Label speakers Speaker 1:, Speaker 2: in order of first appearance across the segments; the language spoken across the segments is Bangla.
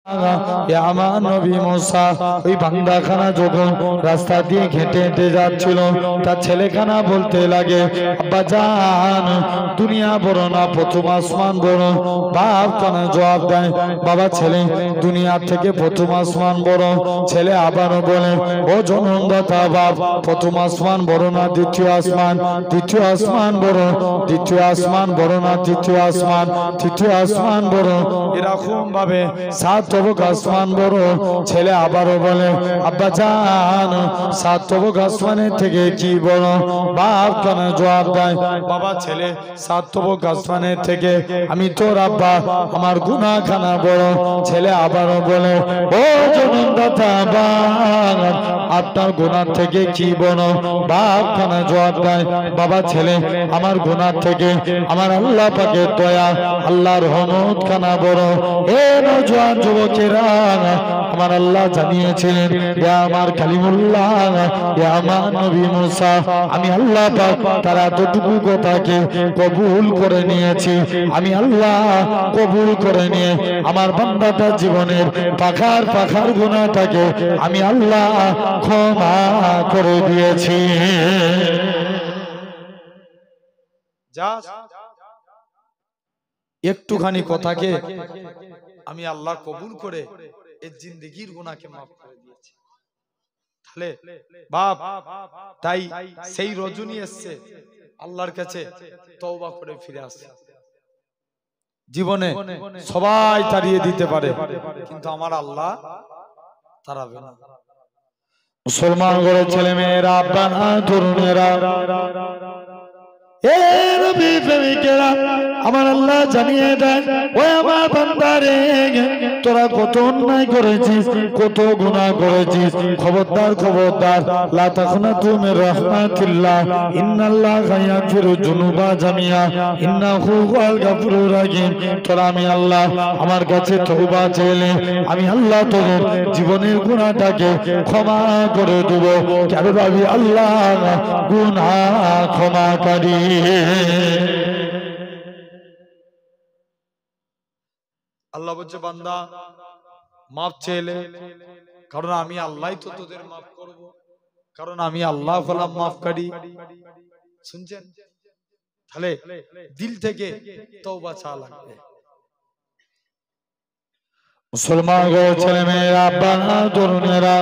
Speaker 1: আমার নবী মুসা ওই বান্দাখানা যখন রাস্তা দিয়ে হেঁটে হেঁটে যাচ্ছিল, তার ছেলেখানা বলতে লাগে, আব্বা জান দুনিয়া বড় না প্রথম আসমান বড়। বাপ কানা জবাব দেয়, বাবা ছেলে দুনিয়ার থেকে প্রথম আসমান বড়। ছেলে আবারও বলে, ও জনমদাতা বাপ, প্রথম আসমান বড় না দ্বিতীয় আসমান? দ্বিতীয় আসমান বড়। দ্বিতীয় আসমান বড় না তৃতীয় আসমান? তৃতীয় আসমান বড়। এরকম ভাবে সাত তবক আসমান বড়। ছেলে আবারও বলে, আব্বা জান সাত তবক আসমানের থেকে কি বড়? বাপ কেন জবাব দেয়, বাবা ছেলে সাত তবক আসমানের থেকে আমি তোর আব্বা, আমার গুনাহখানা বড়। ছেলে আবারও বলে, ও জনমদাতা বাপ, আপনার গুনাহ থেকে কি বড়? বাপ কেন জবাব দেয়, বাবা ছেলে আমার গুনাহ থেকে আমার আল্লাহ পাকের দয়া, আল্লাহর রহমত খানা বড়। এ নওজোয়ান যুবকেরা, আমার আল্লাহ জানিয়েছিলেন, ইয়া আমার কালিমুল্লাহ, ইয়া আমার নবী মুসা, আমি আল্লাহ পাক তার এতটুকু কথাকে কবুল করে নিয়েছি। আমি আল্লাহ কবুল করে নিয়ে আমার বান্দাটার জীবনের পাখার পাখার গুনাহটাকে আমি আল্লাহ ক্ষমা করে দিয়েছি। একটুখানি কথাকে আমি আল্লাহ কবুল করে এই জিন্দেগির গুনাহকে মাফ করে দিয়েছি। তাহলে বাপ, তাই সেই রজনী এসছে আল্লাহর কাছে তওবা করে ফিরে আসছে। জীবনে সবাই তাড়িয়ে দিতে পারে, কিন্তু আমার আল্লাহ তাড়াবে না। মুসলমান করে ছেলে মেয়েরা, আব্বারা, তরুণেরা, আমার আল্লাহ জানিয়ে দেয়, ও আমার বান্দারে, তোরা কত অন্যায় করেছিস, কত গুনাহ করেছিস, খবরদার খবরদার, লা তাকনাতু মির রাহমাতিল্লাহ, ইন্নাল্লাহা ইয়াগফিরু যুনুবা জামিআ, ইন্নাহু হুয়াল গাফুরুর রাহিম। তোরা আমি আল্লাহ আমার কাছে তওবা চাইলে আমি আল্লাহ তোদের জীবনের গুনাহটাকে ক্ষমা করে দেব। কেন আমি আল্লাহ গুনাহ ক্ষমাকারী। আল্লাহ বলছে, বান্দা মাফ চাইলে, কারণ আমি আল্লাহ তো তোদের মাফ করব, কারণ আমি আল্লাহ হলাম মাফকারী। শুনছেন? তাহলে দিল থেকে তওবা চাওয়া লাগবে। মুসলমান ছেলে মেয়েরা, আব্বারা, তরুণেরা,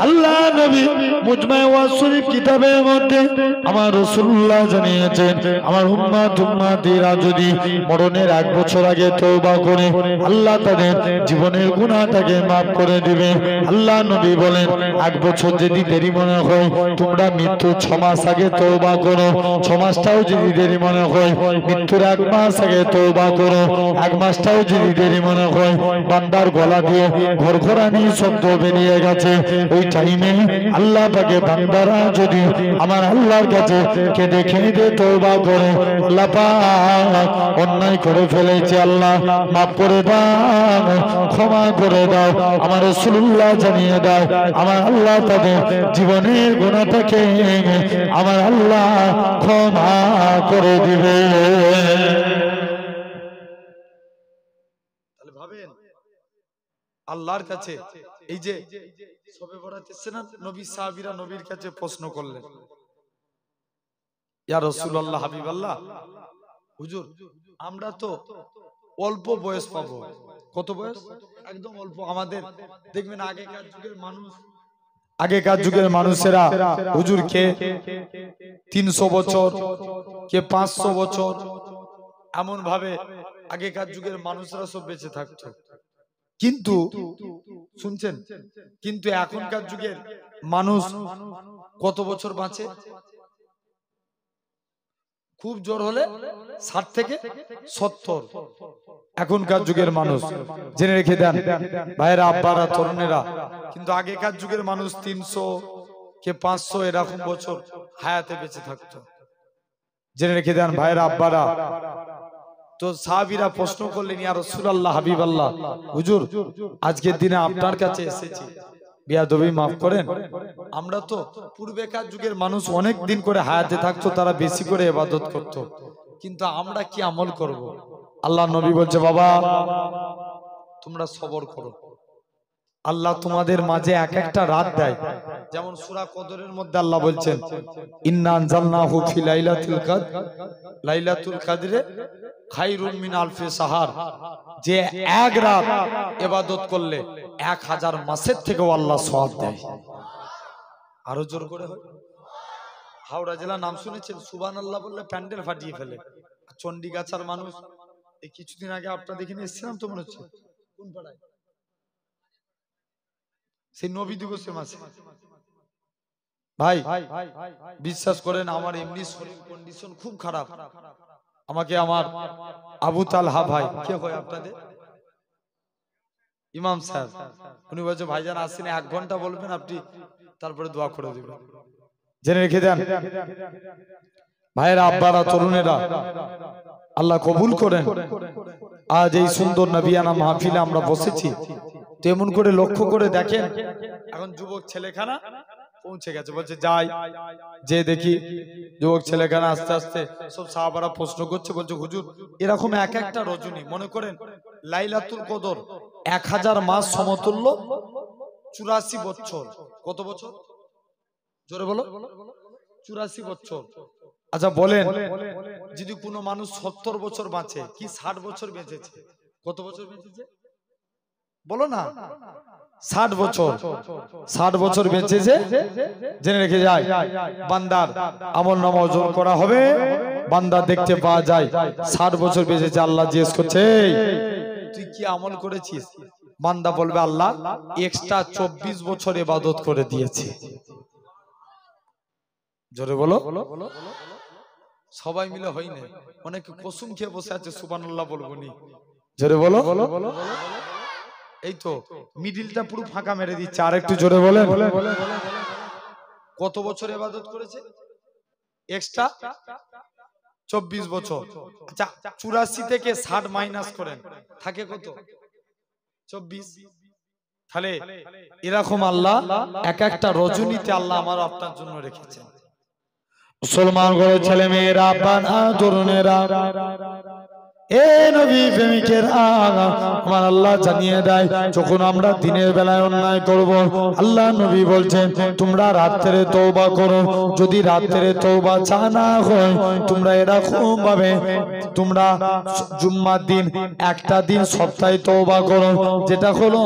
Speaker 1: আল্লাহ নবী মুজমায়ে ওয়াজ শরীফ কিতাবের মধ্যে আমার রাসূলুল্লাহ জানিয়েছেন, আমার উম্মতীরা যদি মরণের 1 বছর আগে তওবা করে আল্লাহ তাদের জীবনের গুনাহটাকে maaf করে দিবে। আল্লাহ নবী বলেন, 1 বছর যদি দেরি মনে হয়, তোমরা মৃত্যু 6 মাস আগে তওবা করো। 6 মাসটাও যদি দেরি মনে হয়, মৃত্যুর 1 মাস আগে তওবা করো। 1 মাসটাও যদি দেরি মনে হয়, বান্দার গলা দিয়ে ঘরঘরানি শব্দ বেরিয়ে গেছে, ওই টাইমে আল্লাহ পাকে বান্দারা যদি আমার আল্লাহর কাছে কেঁদে কেঁদে তওবা করে, আল্লাহ পাক অন্যায় করে ফেলেছে, আল্লাহ মাফ করে দাও, ক্ষমা করে দাও, আমার রাসূলুল্লাহ জানিয়ে দাও, আমার আল্লাহ তাদের জীবনের গুনাহটাকে আমার আল্লাহ ক্ষমা করে দিবে। তাহলে ভাবেন আল্লাহর কাছে এই যে সবে বরাত এসেছে না, নবী সাহাবীরা নবীর কাছে প্রশ্ন করলেন, ইয়া রাসূলুল্লাহ, হাবিবাল্লাহ, হুজুর আমরা তো অল্প বয়স পাবো। কত বয়স? একদম অল্প। আমাদের দেখবেন আগেকার যুগের মানুষেরা হুজুর কে 300 বছর, কে 500 বছর, এমন ভাবে আগেকার যুগের মানুষরা সব বেঁচে থাকতো। কিন্তু শুনছেন, কিন্তু এখনকার যুগের মানুষ কত বছর বাঁচে? খুব জোর হলে 60 থেকে 70। এখনকার যুগের মানুষ, জেনে রেখে দেন ভাইরা, আব্বারা, তরুণেরা। কিন্তু আগেকার যুগের মানুষ 300 কে 500 এরকম বছর হায়াতে বেঁচে থাকতো। জেনে রেখে দেন ভাইরা, আব্বারা। তো সাহাবীরা প্রশ্ন করলেন, ইয়া রাসূলুল্লাহ, হাবিবাল্লাহ, হুজুর আজকের দিনে আপনার কাছে এসেছি, বেয়াদবি মাফ করেন, আমরা তো পূর্বেকার যুগের মানুষ অনেক দিন করে হায়াতে থাকতো, তারা বেশি করে ইবাদত করত, কিন্তু আমরা কি আমল করব? আল্লাহ নবী বলছে বাবা তোমরা সবর করো, আল্লাহ তোমাদের মাঝে এক একটা রাত দেয়। যেমন সূরা কদরের মধ্যে আল্লাহ বলছেন ইন্না আনজালনাহু ফি লাইলাতুল কদর, লাইলাতুল কদরে খায়রুম মিন আলফি শাহর, যে এক রাত ইবাদত করলে 1000 মাসের থেকেও আল্লাহ সওয়াব দেয়। আরো জোর করে হয়। হাওড়া জেলা নাম শুনেছেন, সুবহানাল্লাহ বললে প্যান্ডেল ফাটিয়ে ফেলে। চণ্ডীগাছার মানুষ এই কিছুদিন আগে আপনারা দেখে এসেছিলাম তো মনে হচ্ছে কোন পাড়ায়, সেই নবী দিবসের মাসে। ভাই বিশ্বাস করেন আমার এমনি শরীর কন্ডিশন খুব খারাপ। আমাকে আমার আবু তালহা ভাই, কে হয় আপনাদের ইমাম সাহেব, উনি বলছে ভাইজান আসেন 1 ঘন্টা বলবেন আপনি, তারপরে দোয়া করে দিবেন। জেনে রেখে দেন ভাইয়েরা, আব্বারা, তরুণেরা, আল্লাহ কবুল করেন। আজ এই সুন্দর নবিয়ানা মাহফিলে আমরা বসেছি, তেমন করে লক্ষ্য করে দেখেন এখন যুবক ছেলেখানা পৌঁছে গেছে। বলছে যাই যে দেখি যুবক ছেলেখানা আস্তে আস্তে সব সাহাবারা প্রশ্ন করছে, বলছে হুজুর এরকম এক একটা রজনী, মনে করেন লাইলাতুল কদর 1000 মাস সমতুল্য 84 বছর। কত বছর জোরে বলো? 84 বছর। আচ্ছা বলেন, যদি কোনো মানুষ 70 বছর বাঁচে কি 60 বছর বেঁচেছে? কত বছর বেঁচেছে বলো না? 60 বছর। 60 বছর বেঁচেছে। জেনে রেখে যায় বান্দার আমল নামা ওজন করা হবে, বান্দা দেখতে পাওয়া যায় 60 বছর বেঁচেছে। আল্লাহ জিজ্ঞেস করছে তুই কি আমল করেছিস? বান্দা বলবে আল্লাহ এক্সট্রা 24 বছর ইবাদত করে দিয়েছি। জোরে বলো। সবাই মিলে হই না, অনেকে কসম খেয়ে বসে আছে সুবহানাল্লাহ বলবো নি। জোরে বলো। এই তো মিডিলটা পুরো ফাঁকা মেরে দিচ্ছে, আর একটু জোরে বলেন। কত বছর ইবাদত করেছে? এক্সট্রা 24 বছর। আচ্ছা 84 থেকে 60 মাইনাস করেন, থাকে কত? 24। তাহলে এরকম আল্লাহ এক একটা রজনীতে আল্লাহ আমার আপনার জন্য রেখেছেন। মুসলমান ঘরের ছেলে মেয়েরা, বানা তরুণেরা, এ নবী প্রেমিকের আমার আল্লাহ জানিয়ে দেয় যখন আমরা দিনের বেলায় অন্যায় করব, আল্লাহ নবী বলছেন তোমরা রাত্রে তওবা করো। যদি রাত্রে তওবা চা না হয়, তোমরা এরকম ভাবে তোমরা জুম্মার দিন একটা দিন সপ্তাহে তওবা করো, যেটা হলো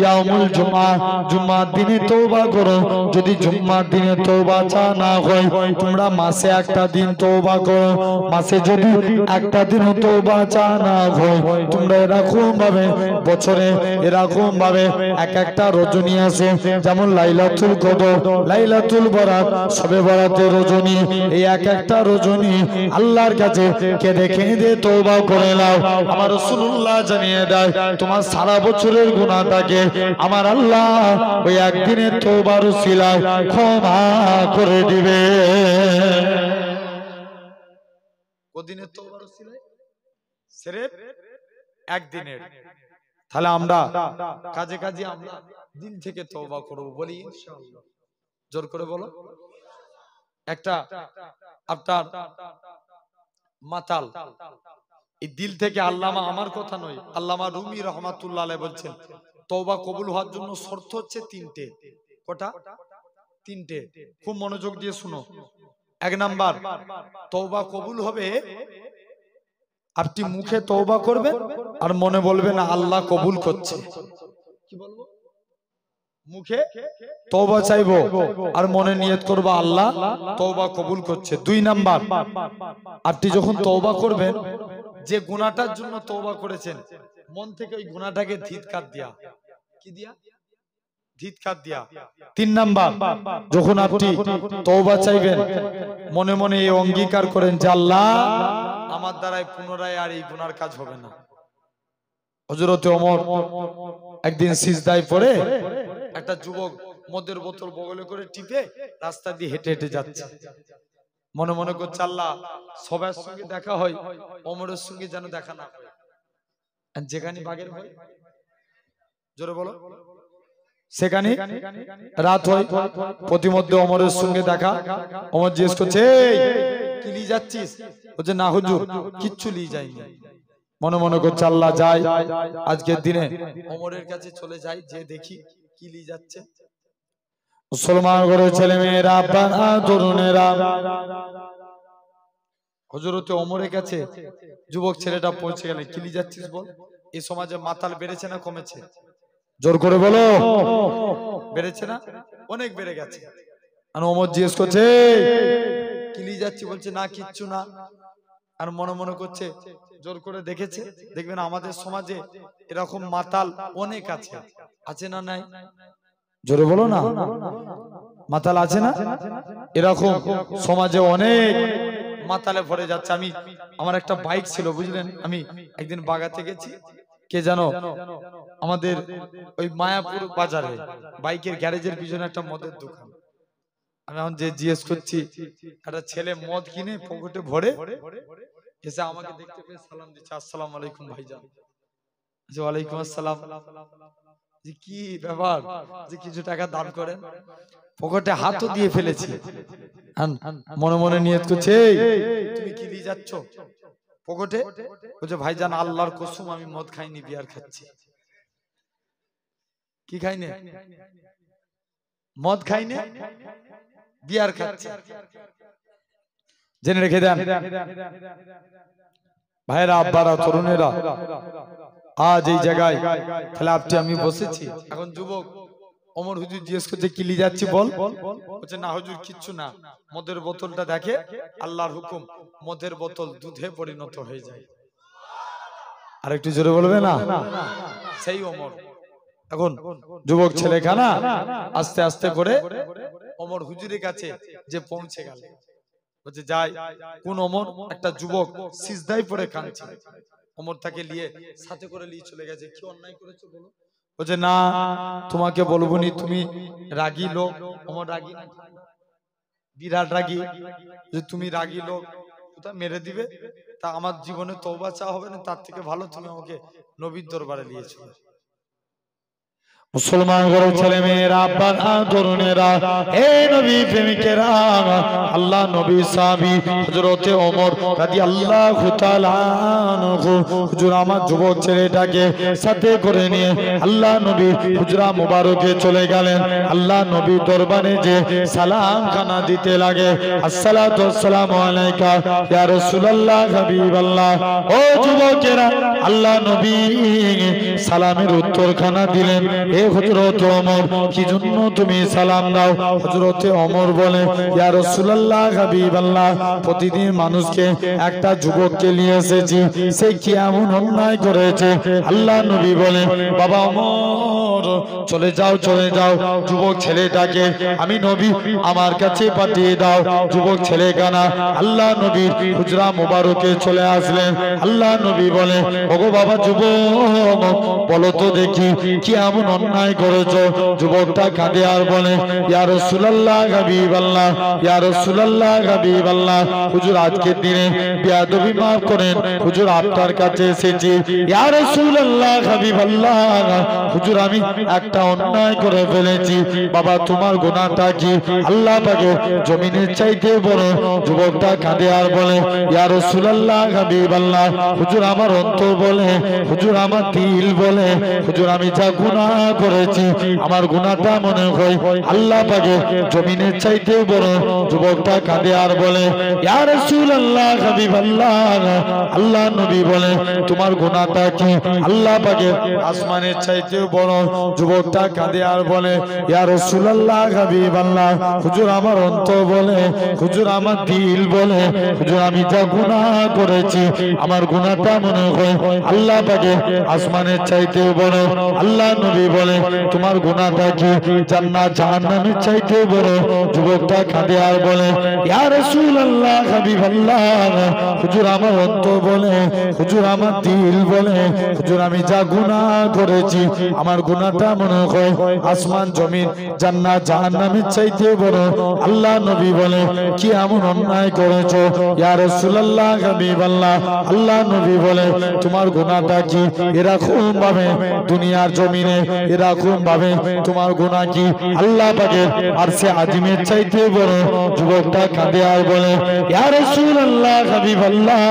Speaker 1: ইয়াউমুল জুমা। জুম্মার দিনে তওবা করো। যদি জুম্মার দিনে তওবা চা না হয়, তোমরা মাসে একটা দিন তওবা করো। মাসে যদি একটা দিন তওবা চা না হয়, তোমরা এরকম ভাবে বছরে এরকম ভাবে এক একটা রজনী আছে, যেমন লাইলাতুল কদর, লাইলাতুল বরাত, শবে বরাতের রজনী। এই এক একটা রজনী আল্লাহর কাছে কেঁদে কেঁদে তওবা করে নাও। আমার রাসূলুল্লাহ জানিয়ে দেয় তোমার সারা বছরের গুনাহটাকে আমার আল্লাহ ওই একদিনের তওবার উসিলায় ক্ষমা করে দিবে। কদিনের তওবার উসিলায়? সির্ফ একদিনের। তাহলে আমরা কাজে কাজে আমরা দিন থেকে তওবা করব, বলি ইনশাআল্লাহ। জোর করে বলো। একটা আপনার মাতাল এই দিল থেকে, আল্লামা আমার কথা নয়, আল্লামা রুমি রহমাতুল্লাহ আলাইহি বলছেন তওবা কবুল হওয়ার জন্য শর্ত হচ্ছে 3টে। কটা? 3টে। খুব মনোযোগ দিয়ে শুনো। 1 নাম্বার, তওবা কবুল হবে আপনি মুখে তওবা করবেন আর মনে বলবেন আল্লাহ কবুল করছে। কি বলবো? মুখে তওবা চাইবো আর মনে নিয়ত করব আল্লাহ তওবা কবুল করছে। 2 নাম্বার, আপনি যখন তওবা করবেন যে গুনাহটার জন্য তওবা করেছেন, মন থেকে ওই গুনাহটাকে ধিক্কার দিয়া, কি দিয়া? ধিক্কার দিয়া। 3 নাম্বার, যখন আপনি তওবা চাইবেন মনে মনে এই অঙ্গীকার করেন যে আল্লাহ আমার দ্বারাই পুনরায় আর এই গুনার কাজ হবে না। হযরত ওমর একদিন সিজদায় পড়ে একটা যুবক মদের বোতল বগলে করে টিপে রাস্তা দিয়ে হেঁটে হেঁটে যাচ্ছে, মনে মনে করছে আল্লাহ সবার সঙ্গে দেখা হয়, ওমরের সঙ্গে যেন দেখা না হয়। যেখানে বাঘের ভয়, জোরে বলো, সেখানে রাত হয়। প্রতিমধ্যে ওমরের সঙ্গে দেখা। ওমর জিজ্ঞেস করছে কি নিয়ে যাচ্ছিস? বলছে না হুজুর কিচ্ছু নিয়ে যাইনি। মনে মনে করছে আল্লাহ যায় আজকের দিনে ওমরের কাছে চলে যাই, যে দেখি কি লি যাচ্ছে। মুসলমান করে ছেলে মেয়েরা, আব্বারা, তরুণেরা, হযরতে ওমরের কাছে যুবক ছেলেটা পৌঁছে গেলে, কি লি যাচ্ছিস বল। এই সমাজে মাতাল বেড়েছে না কমেছে? জোর করে বলো। বেড়েছে না? অনেক বেড়ে গেছে। আর ওমর জিজ্ঞেস করছে কি লি যাচ্ছি, বলছে না কিচ্ছু না। আর মনে মনে করছে, জোর করে দেখেছে। দেখবেন আমাদের সমাজে এরকম মাতাল অনেক আছে, আছে না নাই? জোরে বলো না, মাতাল আছে না? এরকম সমাজে অনেক মাতালে ভরে যাচ্ছে। আমার একটা বাইক ছিল বুঝলেন, আমি একদিন বাগাতে গেছি, কে জানো আমাদের ওই মায়াপুর বাজারে বাইকের গ্যারেজের পিছনে একটা মদের দোকান। আমি এখন যে জিজ্ঞেস করছি, একটা ছেলে মদ কিনে পকেটে ভরে এসে আমাকে দেখতে পেয়ে সালাম দিচ্ছে, আসসালামু আলাইকুম ভাইজান। জি ওয়ালাইকুম আসসালাম। যে কি ব্যাপার, যে কিছু টাকা দান করেন। পকেটে হাতও দিয়ে ফেলেছি, মনে মনে নিয়ত করছে তুমি কি দিয়ে যাচ্ছ পকেটে? বলছে ভাইজান আল্লাহর কসম আমি মদ খাইনি, বিয়ার খাচ্ছি। কি খাইনি? মদ খাইনি, বিয়ার খাচ্ছি। জেনে রেখে দেন ভাইরা, আব্বারা, তরুণেরা, আজ এই জায়গায় ক্লাবটি আমি বসেছি। এখন যুবক ওমর হুজুর জিজ্ঞেস করছে কি লি যাচ্ছি বল। বলছে না হুজুর কিচ্ছু না। মদের বোতলটা দেখে, আল্লাহর হুকুম মদের বোতল দুধে পরিণত হয়ে যায়। আর একটু জোরে বলবে না? সেই ওমর। এখন যুবক ছেলেখানা আস্তে আস্তে করে ওমর হুজুরের কাছে যে পৌঁছে গেল। বলছে যাই, কোন ওমর? একটা যুবক সিজদায় পড়ে কাঁদছে। ওমর তাকে নিয়ে সাথে করে নিয়ে চলে গেছে। কি অন্যায় করেছো বলো? বলছে না তোমাকে বলবো নি, তুমি রাগী লোক। ওমর রাগী, বিরাট রাগী। যে তুমি রাগী লোক, কোথা মেরে দিবে, তা আমার জীবনে তওবা চাওয়া হবে না, তার থেকে ভালো তুমি আমাকে নবীর দরবারে নিয়েছো। মুসলমান ঘরের ছেলে মেয়েরা, আব্বারা, তরুণেরা, হে নবী প্রেমিকেরা, আল্লাহ নবী সাহাবী হযরতে ওমর রাদিয়াল্লাহু তাআলা আনহু হুজুর আমার যুবক ছেলেটাকে সাথে করে নিয়ে আল্লাহ নবী হুজরা মুবারকে চলে গেলেন। আল্লাহ নবী দরবারে যে সালাম খানা দিতে লাগে, আসসালাতু ওয়াসসালামু আলাইকা ইয়া রাসূলুল্লাহ হাবিবাল্লাহ। ও যুবকেরা, আল্লাহ নবী সালামের উত্তর খানা দিলেন। হযরত ওমর কি জন্য তুমি সালাম দাও? হযরত ওমর বলে ইয়া রাসূলুল্লাহ হাবিবাল্লাহ, প্রতিদিন মানুষকে একটা যুবককে নিয়ে এসেছি, সে কি এমন অন্যায় করেছে? আল্লাহ নবী বলে বাবা ওমর চলে যাও, চলে যাও, যুবক ছেলেটাকে আমি নবী আমার কাছে পাঠিয়ে দাও। যুবক ছেলেখানা আল্লাহ নবীর হুজরা মুবারকে চলে আসলেন। আল্লাহ নবী বলে ওগো বাবা যুবক, বলো তো দেখি কি এমন অন্যায় করেছো? যুবকটা কাঁদে আর বলে ইয়া রাসূলুল্লাহ হাবিবাল্লাহ, ইয়া রাসূলুল্লাহ হাবিবাল্লাহ, হুজুর আজকের দিনে বেয়াদবি মাফ করেন, হুজুর আপনার কাছে এসেছি। ইয়া রাসূলুল্লাহ হাবিবাল্লাহ, হুজুর আমি একটা অন্যায় করে ফেলেছি, বাবা তোমার গুনাহটা কি? আল্লাহ পাকে জমিনের চাইতে বড়। যুবকটা কাঁদে আর বলে ইয়া রাসূলুল্লাহ হাবিবাল্লাহ, হুজুর আমার অন্তর বলে, হুজুর আমার দিল বলে, হুজুর আমি যা গুনাহ করেছি, আমার গুনাহটা মনে হয় আল্লাহ পাকে জমিনের চাইতে বড়। যুবকটা কাঁদে আর বলে ইয়া রাসূলুল্লাহ হাবিবাল্লাহ, আল্লাহ নবী বলে তোমার গুনাহটা কি? আল্লাহ পাকে আসমানের চাইতে বড়। যুবকটা কাঁদে আর বলে ইয়া রাসূলুল্লাহ হাবিবাল্লাহ, হুজুর আমার অন্তর বলে, হুজুর আমার দিল বলে, হুজুর আমি যা গুনাহ করেছি, আমার গুনাহটা মনে হয় আল্লাহ পাকে আসমানের চাইতে বড়। আল্লাহ নবী বলে তোমার গুনাহটা কি? জান্নাত জাহান্নামের চাইতে বড়। যুবকটা কাঁদে আর বলে ইয়া রাসূলুল্লাহ হাবিবাল্লাহ, হুজুর আমার অন্তর বলে, হুজুর আমার দিল বলে, হুজুর আমি যা গুনাহ করেছি, আমার গুনাহটা মনে হয় আসমান জমিন জান্নাত জাহান্নামের চাইতে বড়। আল্লাহ নবী বলে কি এমন অন্যায় করেছো ইয়া রাসূলুল্লাহ হাবিবাল্লাহ? আল্লাহ নবী বলে তোমার গুনাহটা কি? এরকম ভাবে দুনিয়ার জমিনে এরকম ভাবে তোমার গুনাহ কি আল্লাহ পাকের আরশে আজিমের চাইতে বড়। যুবকটা কাঁদে আর বলে, ইয়া রাসূলুল্লাহ, হাবিবাল্লাহ,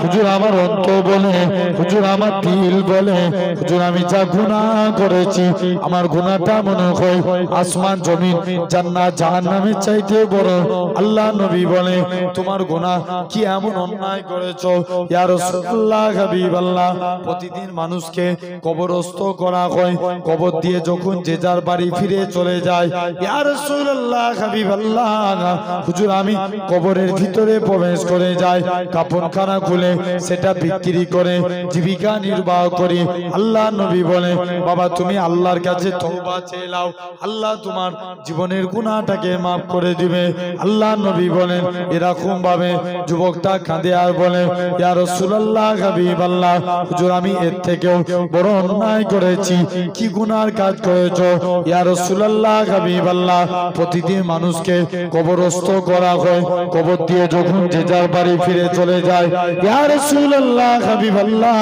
Speaker 1: হুজুর আমার অন্তর বলে, হুজুর আমার দিল বলে, হুজুর আমি যা গুনাহ করেছি, আমার গুনাহটা মনে হয় আসমান জমিন জান্নাত জাহান্নামের চাইতে বড়। আল্লাহ নবী বলে, তোমার গুনাহ কি এমন অন্যায় করেছো ইয়া রাসূলুল্লাহ, হাবিবাল্লাহ? প্রতিদিন মানুষকে কবরস্থ করা হয়, কবর দিয়ে যখন যে যার বাড়ি ফিরে চলে যায়, ইয়া রাসূলুল্লাহ, হাবিবাল্লাহ, হুজুর আমি কবরের ভিতরে প্রবেশ করে যাই, কাফনখানা খুলে সেটা বিক্রি করে জীবিকা নির্বাহ করি। আল্লাহ নবী বলে, বাবা তুমি আল্লাহর কাছে তওবা চেয়ে নাও, আল্লাহ তোমার জীবনের গুনাহটাকে maaf করে দিবে। আল্লাহ নবী বলেন, এরকম ভাবে যুবকটা কাঁদে আর বলে, ইয়া রাসূলুল্লাহ, হাবিবাল্লাহ, হুজুর আমি এর থেকেও বড় অন্যায় করেছি। কি গুনার কাজ করেছো ইয়া রাসূলুল্লাহ, হাবিবাল্লাহ? প্রতিদিন মানুষকে কবরস্থ করা হয়, কবর দিয়ে যখন যে যার বাড়ি ফিরে চলে যায়, ইয়া রাসূলুল্লাহ, হাবিবাল্লাহ,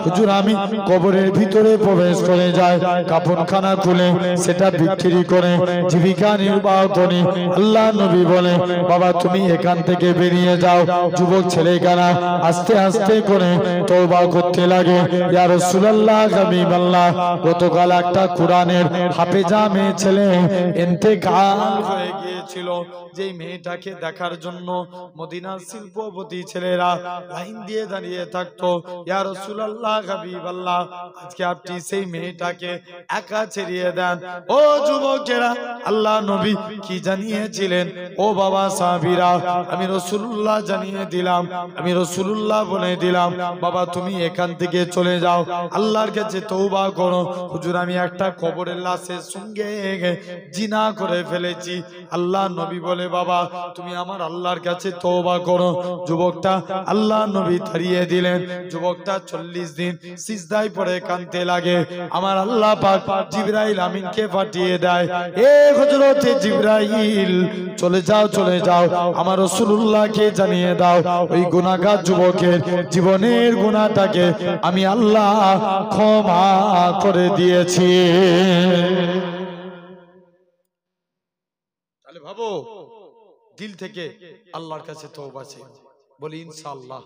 Speaker 1: হুজুর আমি কবরের ভিতরে প্রবেশ করে যাই, কাফনখানা খুলে সেটা বিক্রি করে জীবিকা নির্বাহ করি। আল্লাহ নবী বলে, বাবা তুমি এখান থেকে বেরিয়ে যাও। যুবক ছেলেখানা আস্তে আস্তে করে তওবা করতে লাগে। ইয়া রাসূলুল্লাহ, হাবিবাল্লাহ, গতকাল একটা কোরআনের হাফেজা মেয়ে ছেলে ইন্তেকাল হয়ে গিয়েছিল, যেই মেয়েটাকে দেখার জন্য মদিনার শিল্পপতি ছেলেরা লাইন দিয়ে দাঁড়িয়ে থাকতো। ইয়া রাসূলুল্লাহ, হাবিবাল্লাহ, আজকে আপনি সেই মেয়েটাকে একা ছেড়িয়ে দেন। ও যুবকেরা, আল্লাহ নবী কি জানিয়েছিলেন? ও বাবা সাহাবীরা, আমি রাসূলুল্লাহ জানিয়ে দিলাম, আমি রাসূলুল্লাহ বলে দিলাম, বাবা তুমি এখান থেকে চলে যাও, আল্লাহর কাছে তওবা করো। হুজুর আমি একটা কবরের লাশের সঙ্গে জিনা করে ফেলেছি। আল্লাহ নবী বলে, বাবা তুমি আমার আল্লাহর কাছে তওবা করো। যুবকটা আল্লাহ নবী তাড়িয়ে দিলেন। যুবকটা 40 দিন সিজদায় পড়ে কাঁদতে লাগে। আমার আল্লাহ পাক জিবরাইল আমিনকে পাঠিয়ে দেয়, এ হযরত জিবরাইল, চলে যাও, চলে যাও, আমার রাসূলুল্লাহকে জানিয়ে দাও, ওই গুনাহগার যুবকের জীবনের গুনাহটাকে আমি আল্লাহ ক্ষমা করে দিয়েছি। তাহলে ভাবো, দিল থেকে আল্লাহর কাছে তওবা চাই, বলি ইনশাআল্লাহ।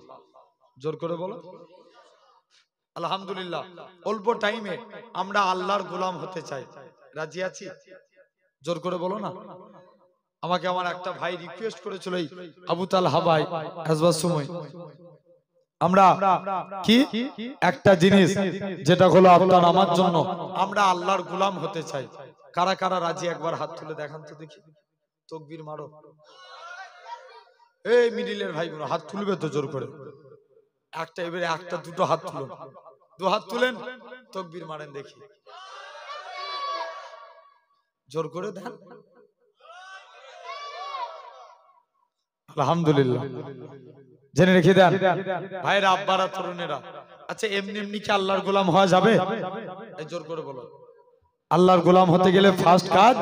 Speaker 1: জোর করে বলো আলহামদুলিল্লাহ। অল্প টাইমে আমরা আল্লাহর গোলাম হতে চাই, রাজি আছি? জোর করে বলো না। আমাকে আমার একটা ভাই রিকোয়েস্ট করেছিল, এই আবু তালহা ভাই, আসবার সময় আমরা কি একটা জিনিস, যেটা হলো আপনার আমার জন্য, আমরা আল্লাহর গোলাম হতে চাই। কারা কারা রাজি? একবার হাত তুলে দেখান তো দেখি, তাকবীর মারো। এই মিডিলের ভাইগুলো হাত তুলবে তো জোর করে, একটা এবারে একটা দুটো হাত তুলুন, দু হাত তুলেন, তাকবীর মারেন দেখি, জোর করে দেন। আলহামদুলিল্লাহ। জেনে রেখে দেন ভাইরা, আব্বারা, তরুণেরা। আচ্ছা এমনি এমনি কি আল্লাহর গোলাম হওয়া যাবে? এই জোর করে বলো। আল্লাহর গোলাম হতে গেলে ফার্স্ট কাজ,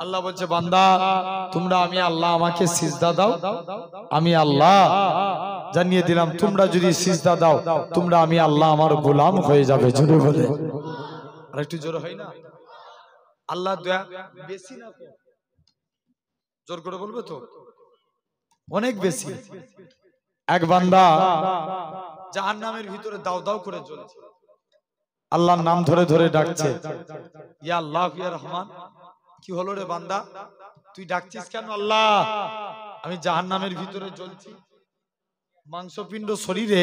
Speaker 1: আল্লাহ বলছে, বান্দা তোমরা, আমি আল্লাহ, আমাকে সিজদা দাও, আমি আল্লাহ জানিয়ে দিলাম, তোমরা যদি সিজদা দাও, তোমরা আমি আল্লাহ আমার গোলাম হয়ে যাবে। জোরে বলে, আর একটু জোরে হয় না? আল্লাহ দয়া বেশি না কম? জোর করে বলবে তো, অনেক বেশি। এক বান্দা জাহান্নামের ভিতরে দাও দাও করে জ্বলছে, আল্লাহর নাম ধরে ধরে ডাকছে, ইয়া আল্লাহ, ইয়া রহমান। কি হলো রে বান্দা, তুই ডাকছিস কেন? আল্লাহ আমি জাহান্নামের ভিতরে জ্বলছি, মাংসপিণ্ড শরীরে,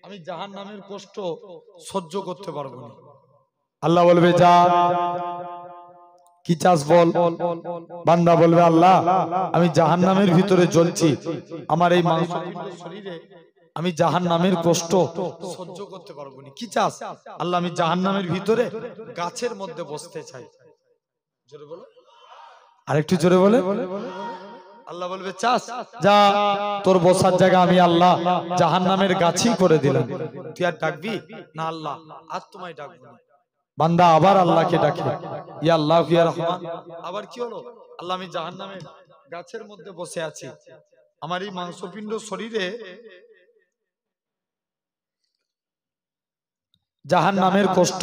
Speaker 1: আমি জাহান্নামের কষ্ট সহ্য করতে পারবো না। আল্লাহ বলবে, যা কি চাস বল। বান্দা বলবে, আল্লাহ আমি জাহান্নামের ভিতরে জ্বলছি, আমার এই মাংসপিণ্ড শরীরে আমি জাহান্নামের কষ্ট সহ্য করতে পারবো না। কি চাস? আল্লাহ আমি জাহান্নামের ভিতরে গাছের মধ্যে বসতে চাই। জোরে বলো, আরেকটু জোরে বলে। আল্লাহ বলবে, চাস, যা, তোর বসার জায়গা আমি আল্লাহ জাহান্নামের গাছই করে দিলাম। তুই আর ডাকবি না? আল্লাহ আর তোমায় ডাকবো না। বান্দা আবার আল্লাহকে ডাকে, ইয়া আল্লাহ, ইয়া রহমান। আবার কি হলো? আল্লাহ আমি জাহান্নামের গাছের মধ্যে বসে আছি, আমার এই মাংসপিণ্ড শরীরে জাহান্নামের কষ্ট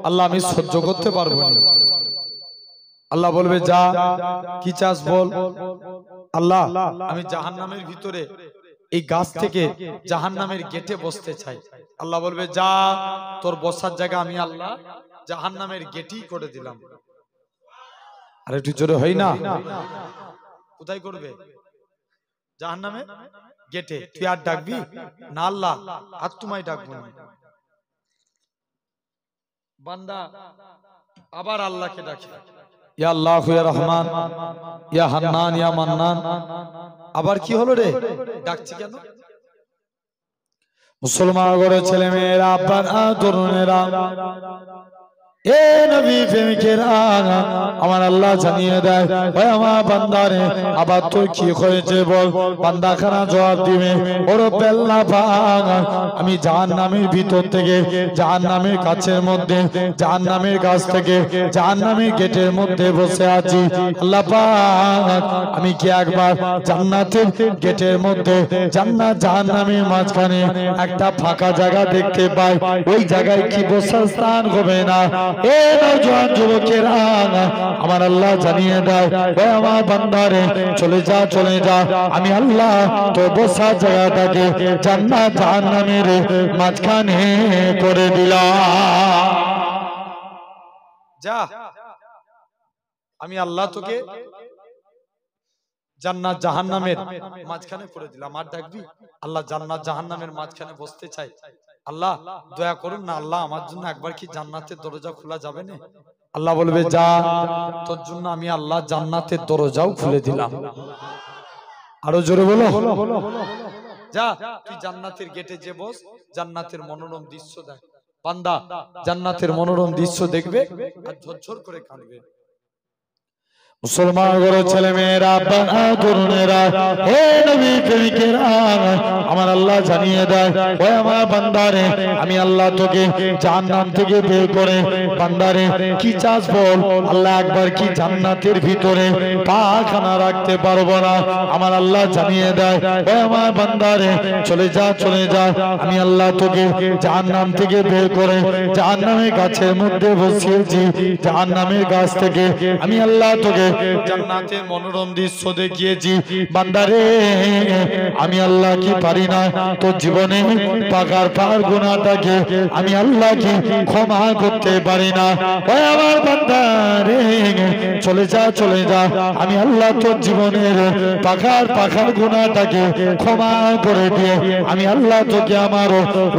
Speaker 1: আল্লাহ আমি সহ্য করতে পারবো না। আল্লাহ বলবে যা কি চাস বল। আল্লাহ আমি জাহান্নামের ভিতরে এই গাছ থেকে জাহান্নামের গেটে বসতে চাই। আল্লাহ বলবে যা তোর বসার জায়গা আমি আল্লাহ জাহান্নামের গেটই করে দিলাম। আর একটু জোরে হয় না? কোথায় করবে? জাহান্নামে গেটে। তুই আর ডাকবি না আল্লাহ, আর তোমায় ডাকবো না। বান্দা আবার আল্লাহকে ডাকে, ইয়া আল্লাহ ইয়া রহমান ইয়া হান্নান ইয়া মান্নান। আবার কি হলো রে, ডাকছি কেন? মুসলমান ঘরের ছেলে মেয়েরা, আব্বারা, তরুণেরা, এ নবী প্রেমিকেরা, আমার আল্লাহ জানিয়ে দেয় ওই আমার বান্দারে আবার তোর কি হয়েছে বল। বান্দা খানা জবাব দিবে, ওর বেল্লা পাক আমি জাহান্নামের ভিতর থেকে জাহান্নামের কাছের মধ্যে জাহান্নামের কাছ থেকে জাহান্নামের গেটের মধ্যে বসে আছি। আল্লাহ পাক আমি কি একবার জান্নাতের গেটের মধ্যে জান্নাত জাহান্নামের মাঝখানে একটা ফাঁকা জায়গা দেখতে পাই, ওই জায়গায় কি বসার স্থান হবে না? এ নওজোয়ান যুবকেরা, আমার আল্লাহ জানিয়ে দেয় ওই আমার বান্দারে চলে যা চলে যা, আমি আল্লাহ তো বসার জায়গাটাকে জান্নাত জাহান্নামের মাঝখানে করে দিলাম। যা আমি আল্লাহ তোকে জান্নাত জাহান্নামের মাঝখানে করে দিলাম। আর ডাকবি? আল্লাহ জান্নাত জাহান্নামের মাঝখানে বসতে চাই, আল্লাহ দয়া করুন না, আল্লাহ আমার জন্য একবার কি জান্নাতের দরজা খোলা যাবে না? আল্লাহ বলবে যা তোর জন্য আমি আল্লাহ জান্নাতের দরজাও খুলে দিলাম। আরো জোরে বলো, যা তুই জান্নাতের গেটে যে বস, জান্নাতের মনোরম দৃশ্য দেখ। বান্দা জান্নাতের মনোরম দৃশ্য দেখবে আর ঝরঝর করে কাঁদবে। মুসলমান ঘরের ছেলে মেয়েরা, আব্বারা, তরুণেরা, হে নবী প্রেমিকেরা, আমার আল্লাহ জানিয়ে দেয় ওই আমার বান্দারে আমি আল্লাহ তোকে জাহান্নাম থেকে বের করে বান্দারে কি চাস বল। আল্লাহ একবার কি জান্নাতের ভিতরে পাখানা রাখতে পারবো না? আমার আল্লাহ জানিয়ে দেয় ওই আমার বান্দারে চলে যা চলে যা, আমি আল্লাহ তোকে জাহান্নাম থেকে বের করে জাহান্নামের গাছের মধ্যে বসিয়েছি। জাহান্নামের গাছ থেকে আমি আল্লাহ তোকে জান্নাতের মনোরম দৃশ্য দেখিয়েছি। বান্দারে আমি আল্লাহ কি পারি না তোর জীবনে পাকার পার গুনাহটাকে আমি আল্লাহ কি ক্ষমা করতে পারি না? ওই আমার বান্দারে চলে যা চলে যা, আমি আল্লাহ তোর জীবনের পাকার গুনাহটাকে ক্ষমা করে দিয়ে আমি আল্লাহ তোকে আমার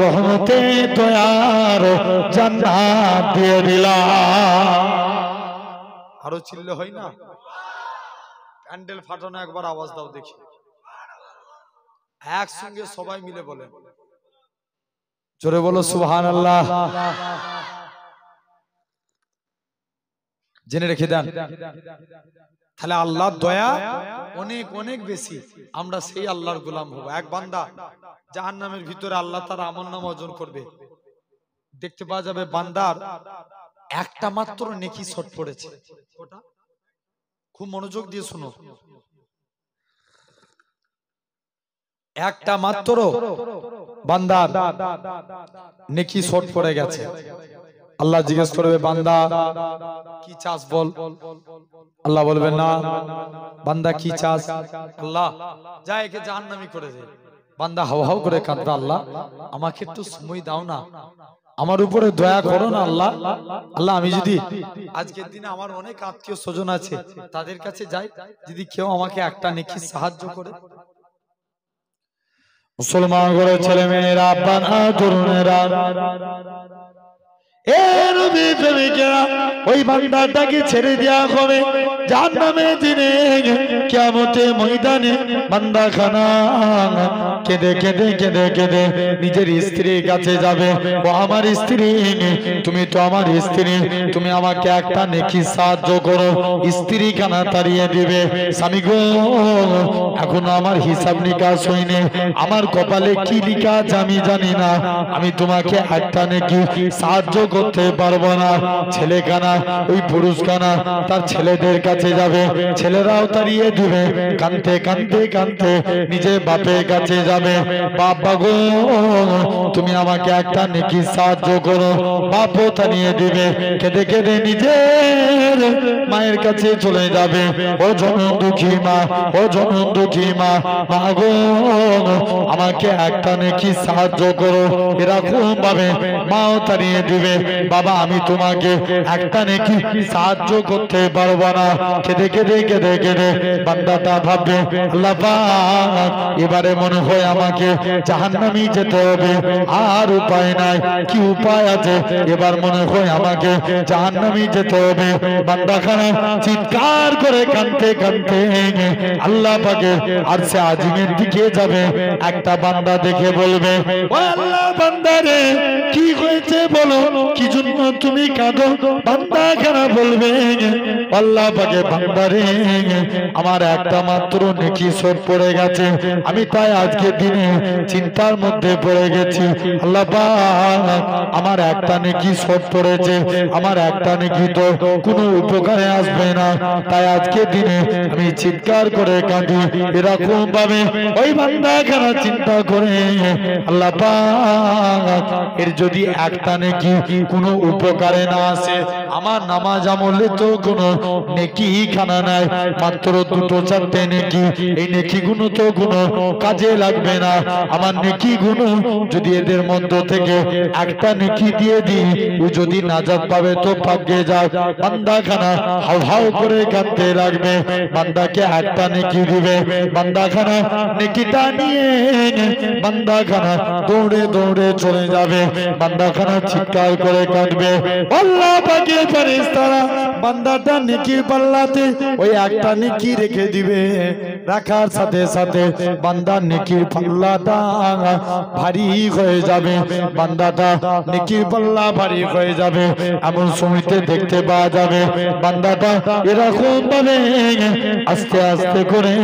Speaker 1: রহমতে দয়ার জান্নাত দিয়ে দিলাম। আরো চিল্লে হয় না? প্যান্ডেল ফাটানো একবার আওয়াজ দাও দেখি, একসঙ্গে সবাই মিলে বলে, জোরে বলো সুবহানাল্লাহ। জেনে রেখে দেন তাহলে আল্লাহর দয়া অনেক অনেক বেশি, আমরা সেই আল্লাহর গোলাম হব। এক বান্দা জাহান্নামের ভিতরে আল্লাহ তার আমলনামা ওজন করবে, দেখতে পাওয়া যাবে বান্দার একটা মাত্র নেকি শট পড়েছে। খুব মনোযোগ দিয়ে শুনো, একটা মাত্র বান্দার নেকি শট পড়ে গেছে। আল্লাহ জিজ্ঞেস করবে বান্দা কি চাস বল। আল্লাহ বলবে না। বান্দা কি চাস? আল্লাহ যা একে জাহান্নামী করে দে। বান্দা হাউ হাউ করে কাঁদবে, আল্লাহ আমাকে একটু সময় দাও না, আমার উপরে দয়া করো না আল্লাহ। আল্লাহ আমি যদি আজকের দিনে আমার অনেক আত্মীয় স্বজন আছে তাদের কাছে যাই, যদি কেউ আমাকে একটা নেকি সাহায্য করে। মুসলমান ঘরের ছেলে মেয়েরা, আব্বারা, তরুণেরা, এ নবী প্রেমিকেরা, ওই বান্দাটাকে ছেড়ে দেওয়া হবে জাহান্নামের দিনে কিয়ামতের ময়দানে। বান্দাখানা কেঁদে কেঁদে কেঁদে কেঁদে নিজের স্ত্রীর কাছে যাবে, ও আমার স্ত্রী, তুমি তো আমার স্ত্রী, তুমি আমাকে একটা নেকি সাহায্য করো। স্ত্রী কানা তাড়িয়ে দিবে, স্বামী গো এখনো আমার হিসাব নিকাশ হয়নি, আমার কপালে কি লিখা আছে আমি জানি না, আমি তোমাকে একটা নেকি সাহায্য করতে পারবো না। ছেলেখানা ওই পুরুষখানা তার ছেলেদের কাছে যাবে, ছেলেরাও তাড়িয়ে দিবে, কানতে কানতে কানতে নিজে বাপের কাছে যাবে, বাবা গো তুমি আমাকে একটা নেকি সাহায্য করো। বাপও তাড়িয়ে দিবে, কেঁদে কেঁদে নিজের মায়ের কাছে চলে যাবে, ও জনম দুঃখী মা, ও জনম দুঃখী মা, মা গো আমাকে একটা নেকি সাহায্য করো। এরকম ভাবে মাও তাড়িয়ে দিবে, বাবা আমি তোমাকে একটা নেকি সাহায্য করতে পারবো না। কেঁদে কেঁদে কেঁদে কেঁদে বান্দাটা ভাববে আল্লাহ পাক এবারে মনে হয় আমাকে জাহান্নামে যেতে হবে, আর উপায় নাই। কি উপায় আছে? এবার মনে হয় আমাকে জাহান্নামে যেতে হবে। বান্দাখানা চিৎকার করে কাঁদতে কাঁদতে আল্লাহ পাকের আরশে আজিমের দিকে যাবে। একটা বান্দা দেখে বলবে ও আল্লাহ বান্দারে কি হয়েছে বলো, কি জন্য তুমি কাঁদো? বান্দাখানা বলবে আল্লাহ পাকে বান্দারে আমার একটা মাত্র নেকি শোধ পড়ে গেছে, আমি তাই আজকে দিনে চিন্তার মধ্যে পড়ে গেছি। আল্লাহ পাক আমার একটা নেকি শোধ পড়েছে, আমার একটা নেকি তো কোনো উপকারে আসবে না, তাই আজকে দিনে আমি চিৎকার করে কাঁদি। এরকম ভাবে ওই বান্দাখানা চিন্তা করে আল্লাহ পাক এর যদি একটা নেকি কোনো উপকারে না আসে, আমার নামাজ আমলে তো কোনো নেকি খানা নাই, মাত্র দুটো চারটে নেকি, এই নেকি গুলো তো কোনো কাজে লাগবে না। আমার নেকি গুলো যদি এদের মধ্য থেকে একটা নেকি দিয়ে দিই, ও যদি নাজাত পাবে তো ভাগ্যে যাক। বান্দাখানা হাউ হাউ করে কাঁদতে লাগবে, বান্দাকে একটা নেকি দিবে, বান্দাখানা নেকিটা নিয়ে বান্দাখানা দৌড়ে দৌড়ে চলে যাবে, বান্দাখানা চিৎকার করে কাঁদবে। আল্লাহ পাকের ফেরেশতারা বান্দাটা নেকির পাল্লাতে ওই একটা নেকি রেখে দিবে, রাখার সাথে সাথে বান্দার নেকির পাল্লাটা ভারী হয়ে যাবে, বান্দাটা নেকির পাল্লা ভারী হয়ে যাবে। এমন সময়তে দেখতে পাওয়া যাবে বান্দাটা এরকম ভাবে আস্তে আস্তে করে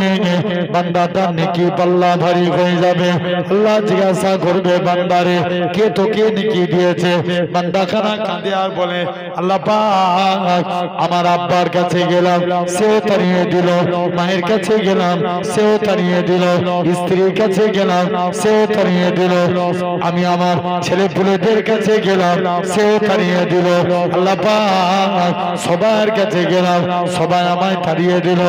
Speaker 1: বান্দাটা নেকির পাল্লা ভারী হয়ে যাবে। আল্লাহ জিজ্ঞাসা করবে বান্দারে কে তোকে নেকি দিয়েছে? বান্দাখানা কাঁদে আর বলে আল্লাহ পাক আমার আব্বার কাছে গেলাম, সেও তাড়িয়ে দিল, মায়ের কাছে গেলাম, সেও তাড়িয়ে দিল, স্ত্রীর কাছে গেলাম, সেও তাড়িয়ে দিল, আমি আমার ছেলে পুলেদের কাছে গেলাম, সেও তাড়িয়ে দিল, আল্লাহ পাক সবার কাছে গেলাম, সবাই আমায় তাড়িয়ে দিল।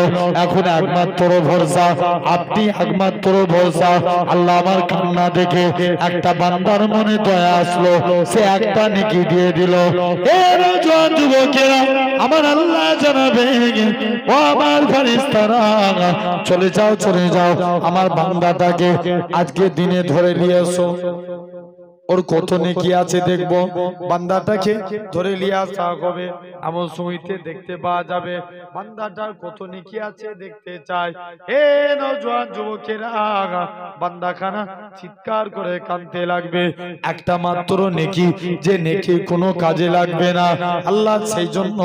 Speaker 1: এখন একমাত্র ভরসা আপনি, একমাত্র ভরসা আল্লাহ। আমার কান্না দেখে একটা বান্দার মনে দয়া আসলো, সে একটা নেকি দিয়ে দিল। এর জোয়ান যুবকেরা আমার আল্লাহ জানাবে ও আমার ফেরেশতারা চলে যাও চলে যাও, আমার বান্দাটাকে আজকে দিনে ধরে নিয়ে এসো, ওর কত নেকি আছে দেখবো। বান্দাটাকে ধরে নিয়ে আসা হবে, এমন সময়তে দেখতে পাওয়া যাবে বান্দাটার কত নেকি আছে দেখতে চাই। এ নওজোয়ান যুবকেরা বান্দাখানা চিৎকার করে কাঁদতে লাগবে, একটা মাত্র নেকি, যে নেকি কোনো কাজে লাগবে না। আল্লাহ সেই জন্য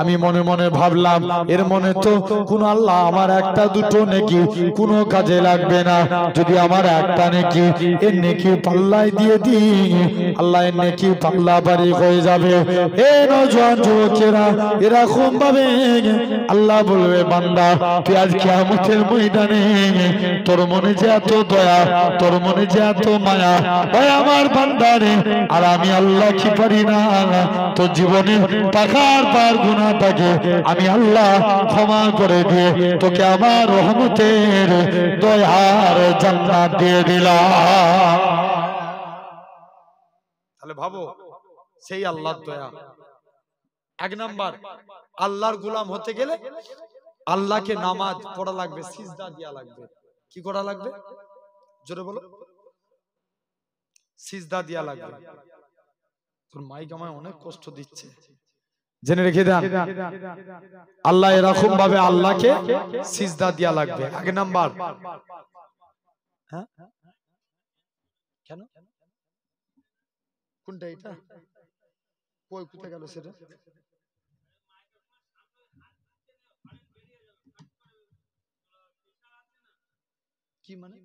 Speaker 1: আমি মনে মনে ভাবলাম এর মনে তো কোন আল্লাহ আমার একটা দুটো নেকি কোনো কাজে লাগবে না, যদি আমার একটা নেকি এর নেকি পাল্লায় দিয়ে দিই আল্লাহ এর নেকি পাল্লা বাড়ি হয়ে যাবে। এ নওজোয়ান যুবকেরা এরকম ভাবে আল্লাহ বলবে বান্দা তুই আজ কিয়ামতের ময়দানে তোর মনে যে এত দয়া, তোর মনে যে এত মায়া, ওই আমার বান্দারে আর আমি আল্লাহ কি পারি না তোর জীবনে পাখার পার গুনাহটাকে আমি আল্লাহ ক্ষমা করে দিয়ে তোকে আমার রহমতের দয়ার জান্নাত দিয়ে দিলাম। তাহলে ভাবো সেই আল্লাহর দয়া। এক নাম্বার আল্লাহর গোলাম হতে গেলে আল্লাহকে নামাজ পড়া লাগবে, সিজদা দেয়া লাগবে। কি করা লাগবে? জোরে বলো। সিজদা দেয়া লাগবে। তোর মাইক আমায় অনেক কষ্ট দিচ্ছে, জেনে রেখে দেন। আল্লাহ এরকম ভাবে আল্লাহকে সিজদা দেয়া লাগবে। এক নাম্বার। হ্যাঁ কেন? কোনটা এটা? কই কোথায় গেল সেটা? কি মানে?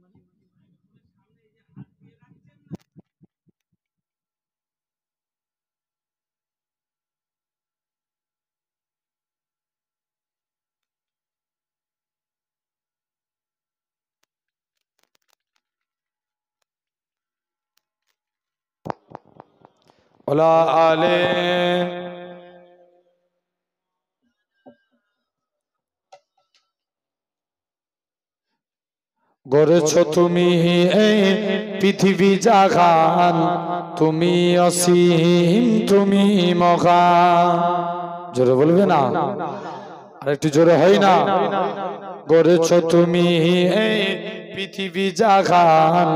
Speaker 1: ওয়ালা আলে গড়েছো তুমি এই পৃথিবী জাগান, তুমি অসীম তুমি মহান। জোরে বলবে না? আর একটু জোরে হয় না? গড়েছো তুমি এই পৃথিবী জাগান,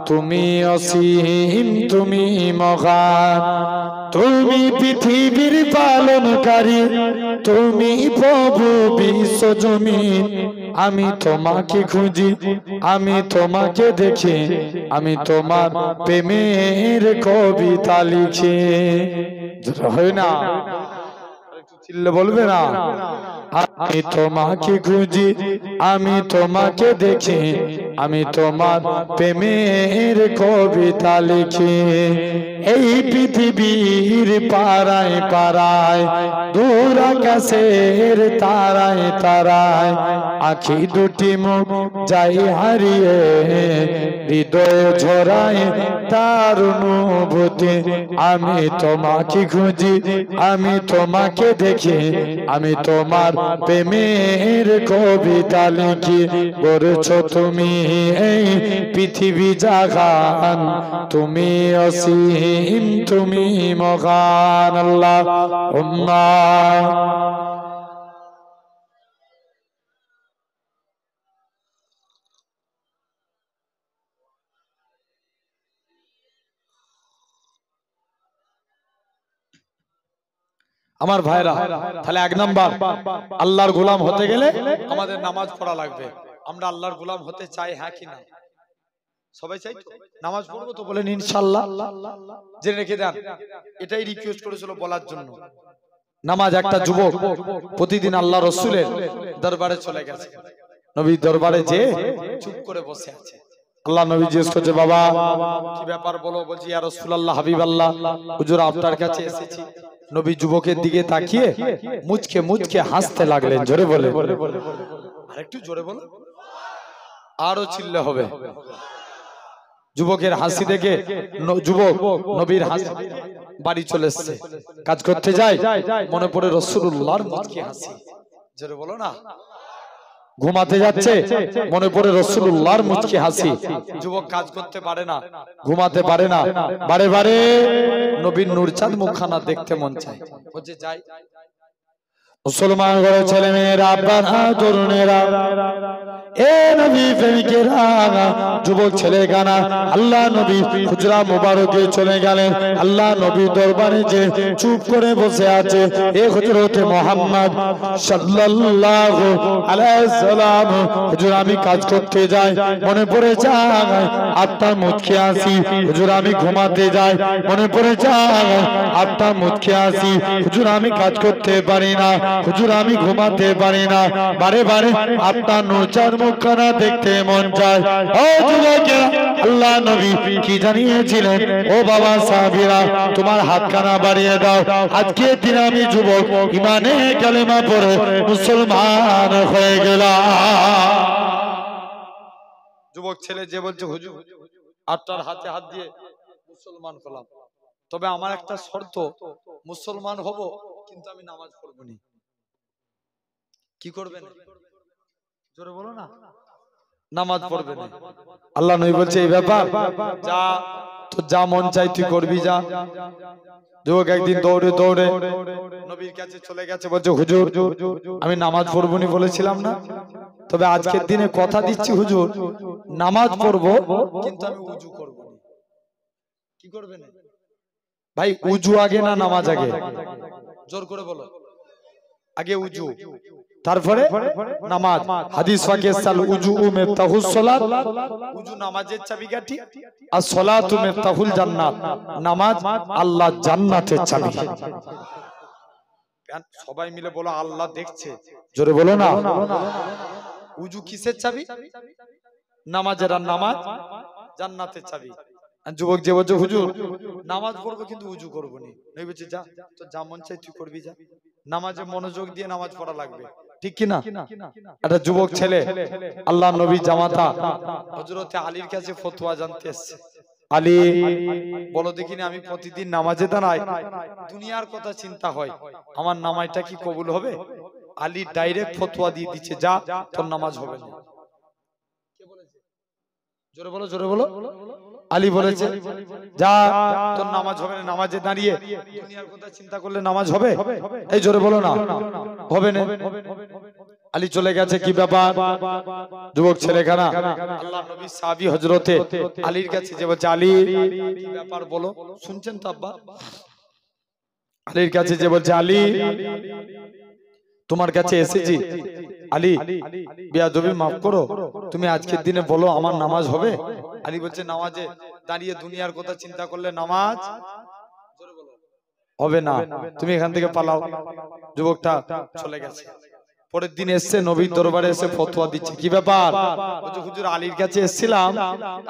Speaker 1: তুমি অসীম তুমি মহান। তুমি পৃথিবীর পালনকারী, তুমি প্রভু বিশ্বজমিন। আমি তোমাকে খুঁজি, আমি তোমাকে দেখি, আমি তোমার প্রেমের কবিতা লিখি। হয় না? চিল্লে বলবে না? আমি তোমাকে খুঁজি, আমি তোমাকে দেখি, আমি তোমার প্রেমের কবিতা লিখি। এই পৃথিবীর পাড়ায় পাড়ায়, দূর আকাশের তারায় তারায়, আখি দুটি মুখ যাই হারিয়ে, হৃদয় ঝরায় তার অনুভূতি। আমি তোমাকে খুঁজি, আমি তোমাকে দেখি, আমি তোমার প্রেমের কবিতা লিখি। গড়েছো তুমি এই পৃথিবী জাগান, তুমি অসীম তুমি মহান। আল্লাহ আমার ভাইরা, তাহলে এক নাম্বার আল্লাহর গোলাম হতে গেলে আমাদের নামাজ পড়া লাগবে। আমরা আল্লাহর গোলাম হতে চাই, হ্যাঁ কি না? সবাই চাই তো? নামাজ পড়বো তো বলেন ইনশাআল্লাহ। জেনে রেখে দেন, এটাই রিকোয়েস্ট করেছিল বলার জন্য। নামাজ একটা যুবক প্রতিদিন আল্লাহ রসুলের দরবারে চলে গেছে, নবীর দরবারে যে চুপ করে বসে আছে। আল্লাহ নবী জিজ্ঞেস করছে, বাবা কি ব্যাপার বলো? বলছি ইয়া রাসূলুল্লাহ, হাবিবাল্লাহ, হুজুর আপনার কাছে এসেছি। নবী যুবকের দিকে তাকিয়ে মুচকে মুচকে হাসতে লাগলেন। জোরে বলে, আরেকটু জোরে বলো, আরো চিল্লে হবে। যুবকের হাসি দেখে যুবক নবীর হাসি বাড়ি চলে এসেছে, কাজ করতে যায়, মনে পড়ে রাসূলুল্লাহর মুচকি হাসি। জোরে বলো না? ঘুমাতে যাচ্ছে, মনে পড়ে রাসূলুল্লাহর মুচকি হাসি। যুবক কাজ করতে পারে না, ঘুমাতে পারে না, বারে বারে নবীর নূরচাঁদ মুখখানা দেখতে মন চায়। বলছে যাই। মুসলমান ঘরের ছেলে মেয়েরা, আব্বারা, তরুণেরা, এ নবী প্রেমিকেরা, যুবক ছেলে গানা, আল্লাহ নবী হুজরা মুবারকে চলে গেলেন। আল্লাহ নবী দরবারে যে চুপ করে বসে আছে, এ হযরতে মুহাম্মদ সাল্লাল্লাহু আলাইহি সাল্লাম। হুজুর আমি কাজ করতে যাই, মনে পড়ে যায় আপনার মুখে আসি। হুজুর আমি ঘুমাতে যাই, মনে পড়ে যায় আপনার মুখে আসি। হুজুর আমি কাজ করতে পারি না, হুজুর আমি ঘুমাতে পারি না, বারে বারে আপনার নূরচাঁদ মুখখানা দেখতে মন চায়। ও যুবকেরা, আল্লাহ নবী কি জানিয়েছিলেন? ও বাবা সাহাবীরা, তোমার হাতখানা বাড়িয়ে দাও, আজকে দিন আমি যুবক ঈমানে কালেমা পড়ে মুসলমান হয়ে গেলাম। যুবক ছেলে যে বলছে, হুজুর আপনার হাতে হাত দিয়ে মুসলমান হলাম, তবে আমার একটা শর্ত, মুসলমান হব কিন্তু আমি নামাজ পড়ব না। কি করবেন? জোরে বলো না। নামাজ পড়বে না। আল্লাহ নবী বলছে এই ব্যাপার, যা তো যা মন চাই তুই করবি, যা। যুবক একদিন দৌড়ে দৌড়ে নবীর কাছে চলে গেছে, বলছে হুজুর আমি নামাজ পড়বো নি বলেছিলাম না, তবে আজকের দিনে কথা দিচ্ছি হুজুর নামাজ পড়বো কিন্তু আমি উজু করব না। কি করবেন ভাই? উজু আগে না নামাজ আগে? জোর করে বলো। আগে উজু, তারপরে নামাজ। হাদিস পাকে সাল উজু মিফতাহুস সালাত, উজু নামাজের চাবিকাঠি, আর সালাতু মিফতাহুল জান্নাত, নামাজ আল্লাহ জান্নাতের চাবি। সবাই মিলে বলো আল্লাহ দেখছে। জোরে বলো না। উজু কিসের চাবি? নামাজের, আর নামাজ জান্নাতের চাবি। যুবক যে বলছে হুজুর নামাজ পড়বো কিন্তু উজু করবো না, নবী বলছে যা, তো যা মন চাই তুই করবি, যা। নামাজে মনোযোগ দিয়ে নামাজ পড়া লাগবে, ঠিক কি না? একটা যুবক ছেলে আল্লাহ নবী জামাতা হযরতে আলীর কাছে ফতোয়া জানতে এসেছে। আলী বলো দেখিনি আমি প্রতিদিন নামাজে দাঁড়াই, দুনিয়ার কথা চিন্তা হয়, আমার নামাজটা কি কবুল হবে? আলী ডাইরেক্ট ফতোয়া দিয়ে দিচ্ছে, যা তোর নামাজ হবে না। কে বলেছে? জোরে বলো, জোরে বলো। আলী বলেছে, যা তোর নামাজ হবে না। নামাজে দাঁড়িয়ে দুনিয়ার কথা চিন্তা করলে নামাজ হবে? এই জোরে বলো না, হবে না। আলী চলে গেছে, কি ব্যাপার? যুবক ছেলেখানা আল্লাহর নবী সাহাবী হযরতে আলীর কাছে যে বলছে, আলী কি ব্যাপার বলো। শুনছেন তো আব্বা? আলীর কাছে যে বলছে, আলী তোমার কাছে এসেছি, আলী বেয়াদবি মাফ করো, তুমি আজকের দিনে বলো আমার নামাজ হবে? আলী বলছে, নামাজে দাঁড়িয়ে দুনিয়ার কথা চিন্তা করলে নামাজ হবে না, তুমি এখান থেকে পালাও। যুবকটা চলে গেছে। পরের দিন এসছে, নবীর দরবারে এসে ফতোয়া দিচ্ছে, কি ব্যাপার? বলছে, হুজুর আলীর কাছে এসেছিলাম,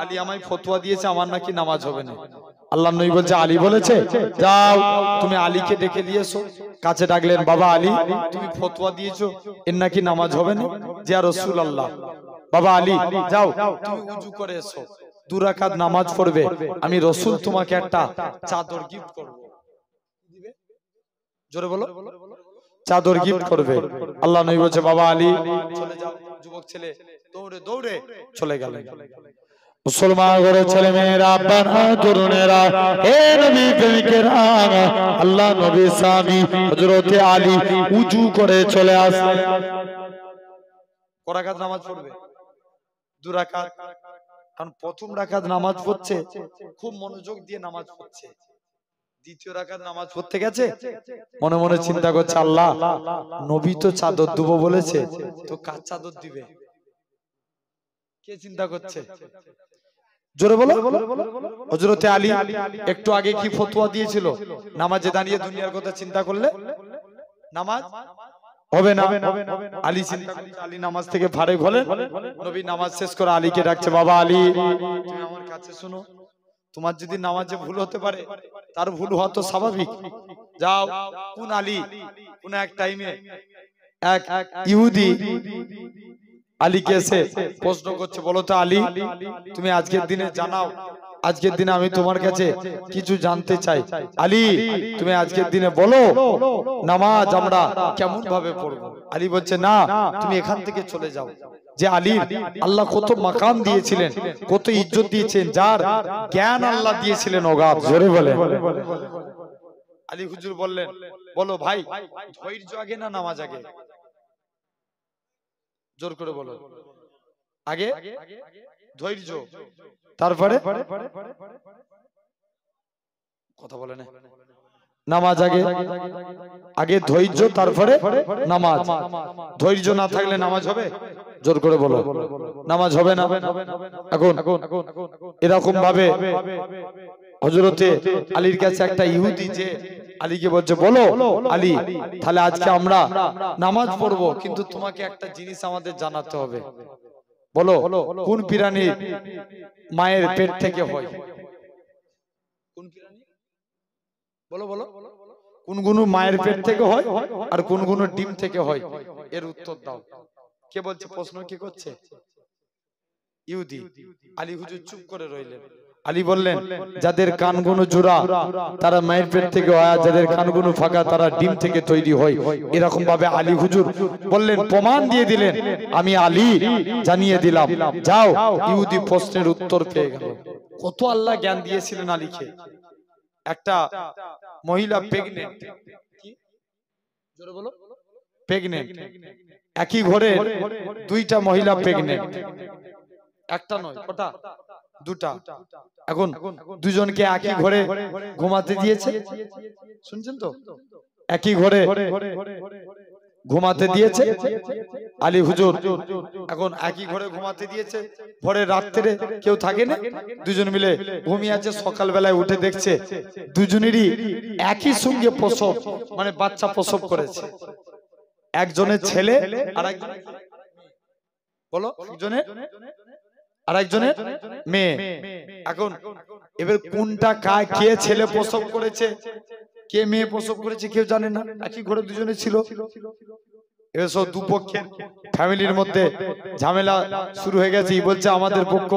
Speaker 1: আলী আমায় ফতোয়া দিয়েছে আমার নাকি নামাজ হবে না। আল্লাহর নবী বলছে, আলী বলেছে, যাও তুমি আলীকে ডেকে নিয়ে এসো। কাছে ডাকলেন, বাবা আলী তুমি ফতোয়া দিয়েছো এর নাকি নামাজ হবে না। যে রাসূলুল্লাহ, বাবা আলী যাও তুমি ওযু করে এসো, 2 রাকাত নামাজ পড়বে, আমি রাসূল তোমাকে একটা চাদর গিফট করব। দিবে? জোরে বলো। চাদর গিফট করবে। আল্লাহ নবী বলছে, বাবা আলী চলে যাও। যুবক ছেলে দৌড়ে দৌড়ে চলে গেল। মুসলমান ঘরের ছেলে মেয়েরা, আব্বারা, তরুণেরা, হে নবী প্রেমিকেরা, আল্লাহ নবী সাহাবী হযরতে আলী উযু করে চলে আসলেন। কয় রাকাত নামাজ পড়বে? 2 রাকাত। কারণ প্রথম রাকাত নামাজ পড়ছে, খুব মনোযোগ দিয়ে নামাজ পড়ছে। দ্বিতীয় রাকাত নামাজ পড়তে গেছে, মনে মনে চিন্তা করছে, আল্লাহ নবী তো চাদর দেব বলেছে, তো কার চাদর দিবে? কে চিন্তা করছে? জোরে বলো। হযরতে আলী একটু আগে কি ফতোয়া দিয়েছিল? নামাজে দাঁড়িয়ে দুনিয়ার কথা চিন্তা করলে নামাজ হবে না। আলী চিন্তা করছে, আলী নামাজ থেকে ফারেক হলেন। নবী নামাজ শেষ করে আলীকে ডাকছে, বাবা আলী তুমি আমার কাছে শোনো, তোমার যদি নামাজে ভুল হতে পারে, তার ভুল হওয়া তো স্বাভাবিক। যাও, কোন আলী কোন এক টাইমে এক ইহুদি আলীকে এসে প্রশ্ন করছে, বলো তো আলী তুমি আজকের দিনে জানাও, আজকের দিনে আমি তোমার কাছে কিছু জানতে চাই। আলী তুমি আজকের দিনে বলো নামাজ আমরা কেমন ভাবে পড়বো। আলী বলছে, না তুমি এখান থেকে চলে যাও। যে আলী আল্লাহ কত মাকাম দিয়েছিলেন, কত ইজ্জত দিয়েছেন, যার জ্ঞান আল্লাহ দিয়েছিলেন অগাধ। জোরে বলে। আলী হুজুর বললেন, বলো ভাই ধৈর্য আগে না নামাজ আগে? জোর করে বলো। আগে ধৈর্য, তারপরে কথা বলে না, নামাজ আগে। আগে ধৈর্য, তারপরে নামাজ। ধৈর্য না থাকলে নামাজ হবে? জোর করে বলো, নামাজ হবে না। এখন এরকম ভাবে হযরতে আলীর কাছে একটা ইহুদি যে আলীকে বলছে, বলো আলী তাহলে আজকে আমরা নামাজ পড়বো, কিন্তু তোমাকে একটা জিনিস আমাদের জানাতে হবে। বলো কোন প্রাণী মায়ের পেট থেকে হয়? কোন প্রাণী? বলো বলো। কোন কোন মায়ের পেট থেকে হয় আর কোন কোন ডিম থেকে হয়? এর উত্তর দাও। কে বলছে? প্রশ্ন কে করছে? ইহুদি। আলী হুজুর চুপ করে রইলেন। আলী বললেন, যাদের কানগুলো জোড়া তারা মায়ের পেট থেকে হয়, আর যাদের কানগুলো ফাঁকা তারা ডিম থেকে তৈরি হয়। এরকম ভাবে আলী হুজুর বললেন, প্রমাণ দিয়ে দিলেন, আমি আলী জানিয়ে দিলাম। যাও। ইহুদি প্রশ্নের উত্তর পেয়ে গেল। কত আল্লাহ জ্ঞান দিয়েছিলেন আলীকে। একটা মহিলা প্রেগনেন্ট, কি জোরে বলো, প্রেগনেন্ট, একই ঘরে 2টা মহিলা প্রেগনেন্ট, একটা নয়, কটা? 2টা। এখন দুজনকে একই ঘরে ঘুমাতে দিয়েছে, শুনছেন তো? একই ঘরে ঘুমাতে দিয়েছে আলী হুজুর। এখন একই ঘরে ঘুমাতে দিয়েছে, পরে রাত্রে কেউ থাকে না, দুজন মিলে ঘুমিয়ে আছে। সকাল বেলায় উঠে দেখছে দুজনেরই একই সঙ্গে প্রসব, মানে বাচ্চা প্রসব করেছে। একজনের ছেলে আর একজনের, বলো, একজনের আর একজনের মেয়ে। এখন এবার কোনটা কায়, কে ছেলে প্রসব করেছে কে মেয়ে প্রসব করেছে কেউ জানে না। একই ঘরে দুজনে ছিল। এসব দুপক্ষের ফ্যামিলির মধ্যে ঝামেলা শুরু হয়ে গেছে। বলছে আমাদের পক্ষ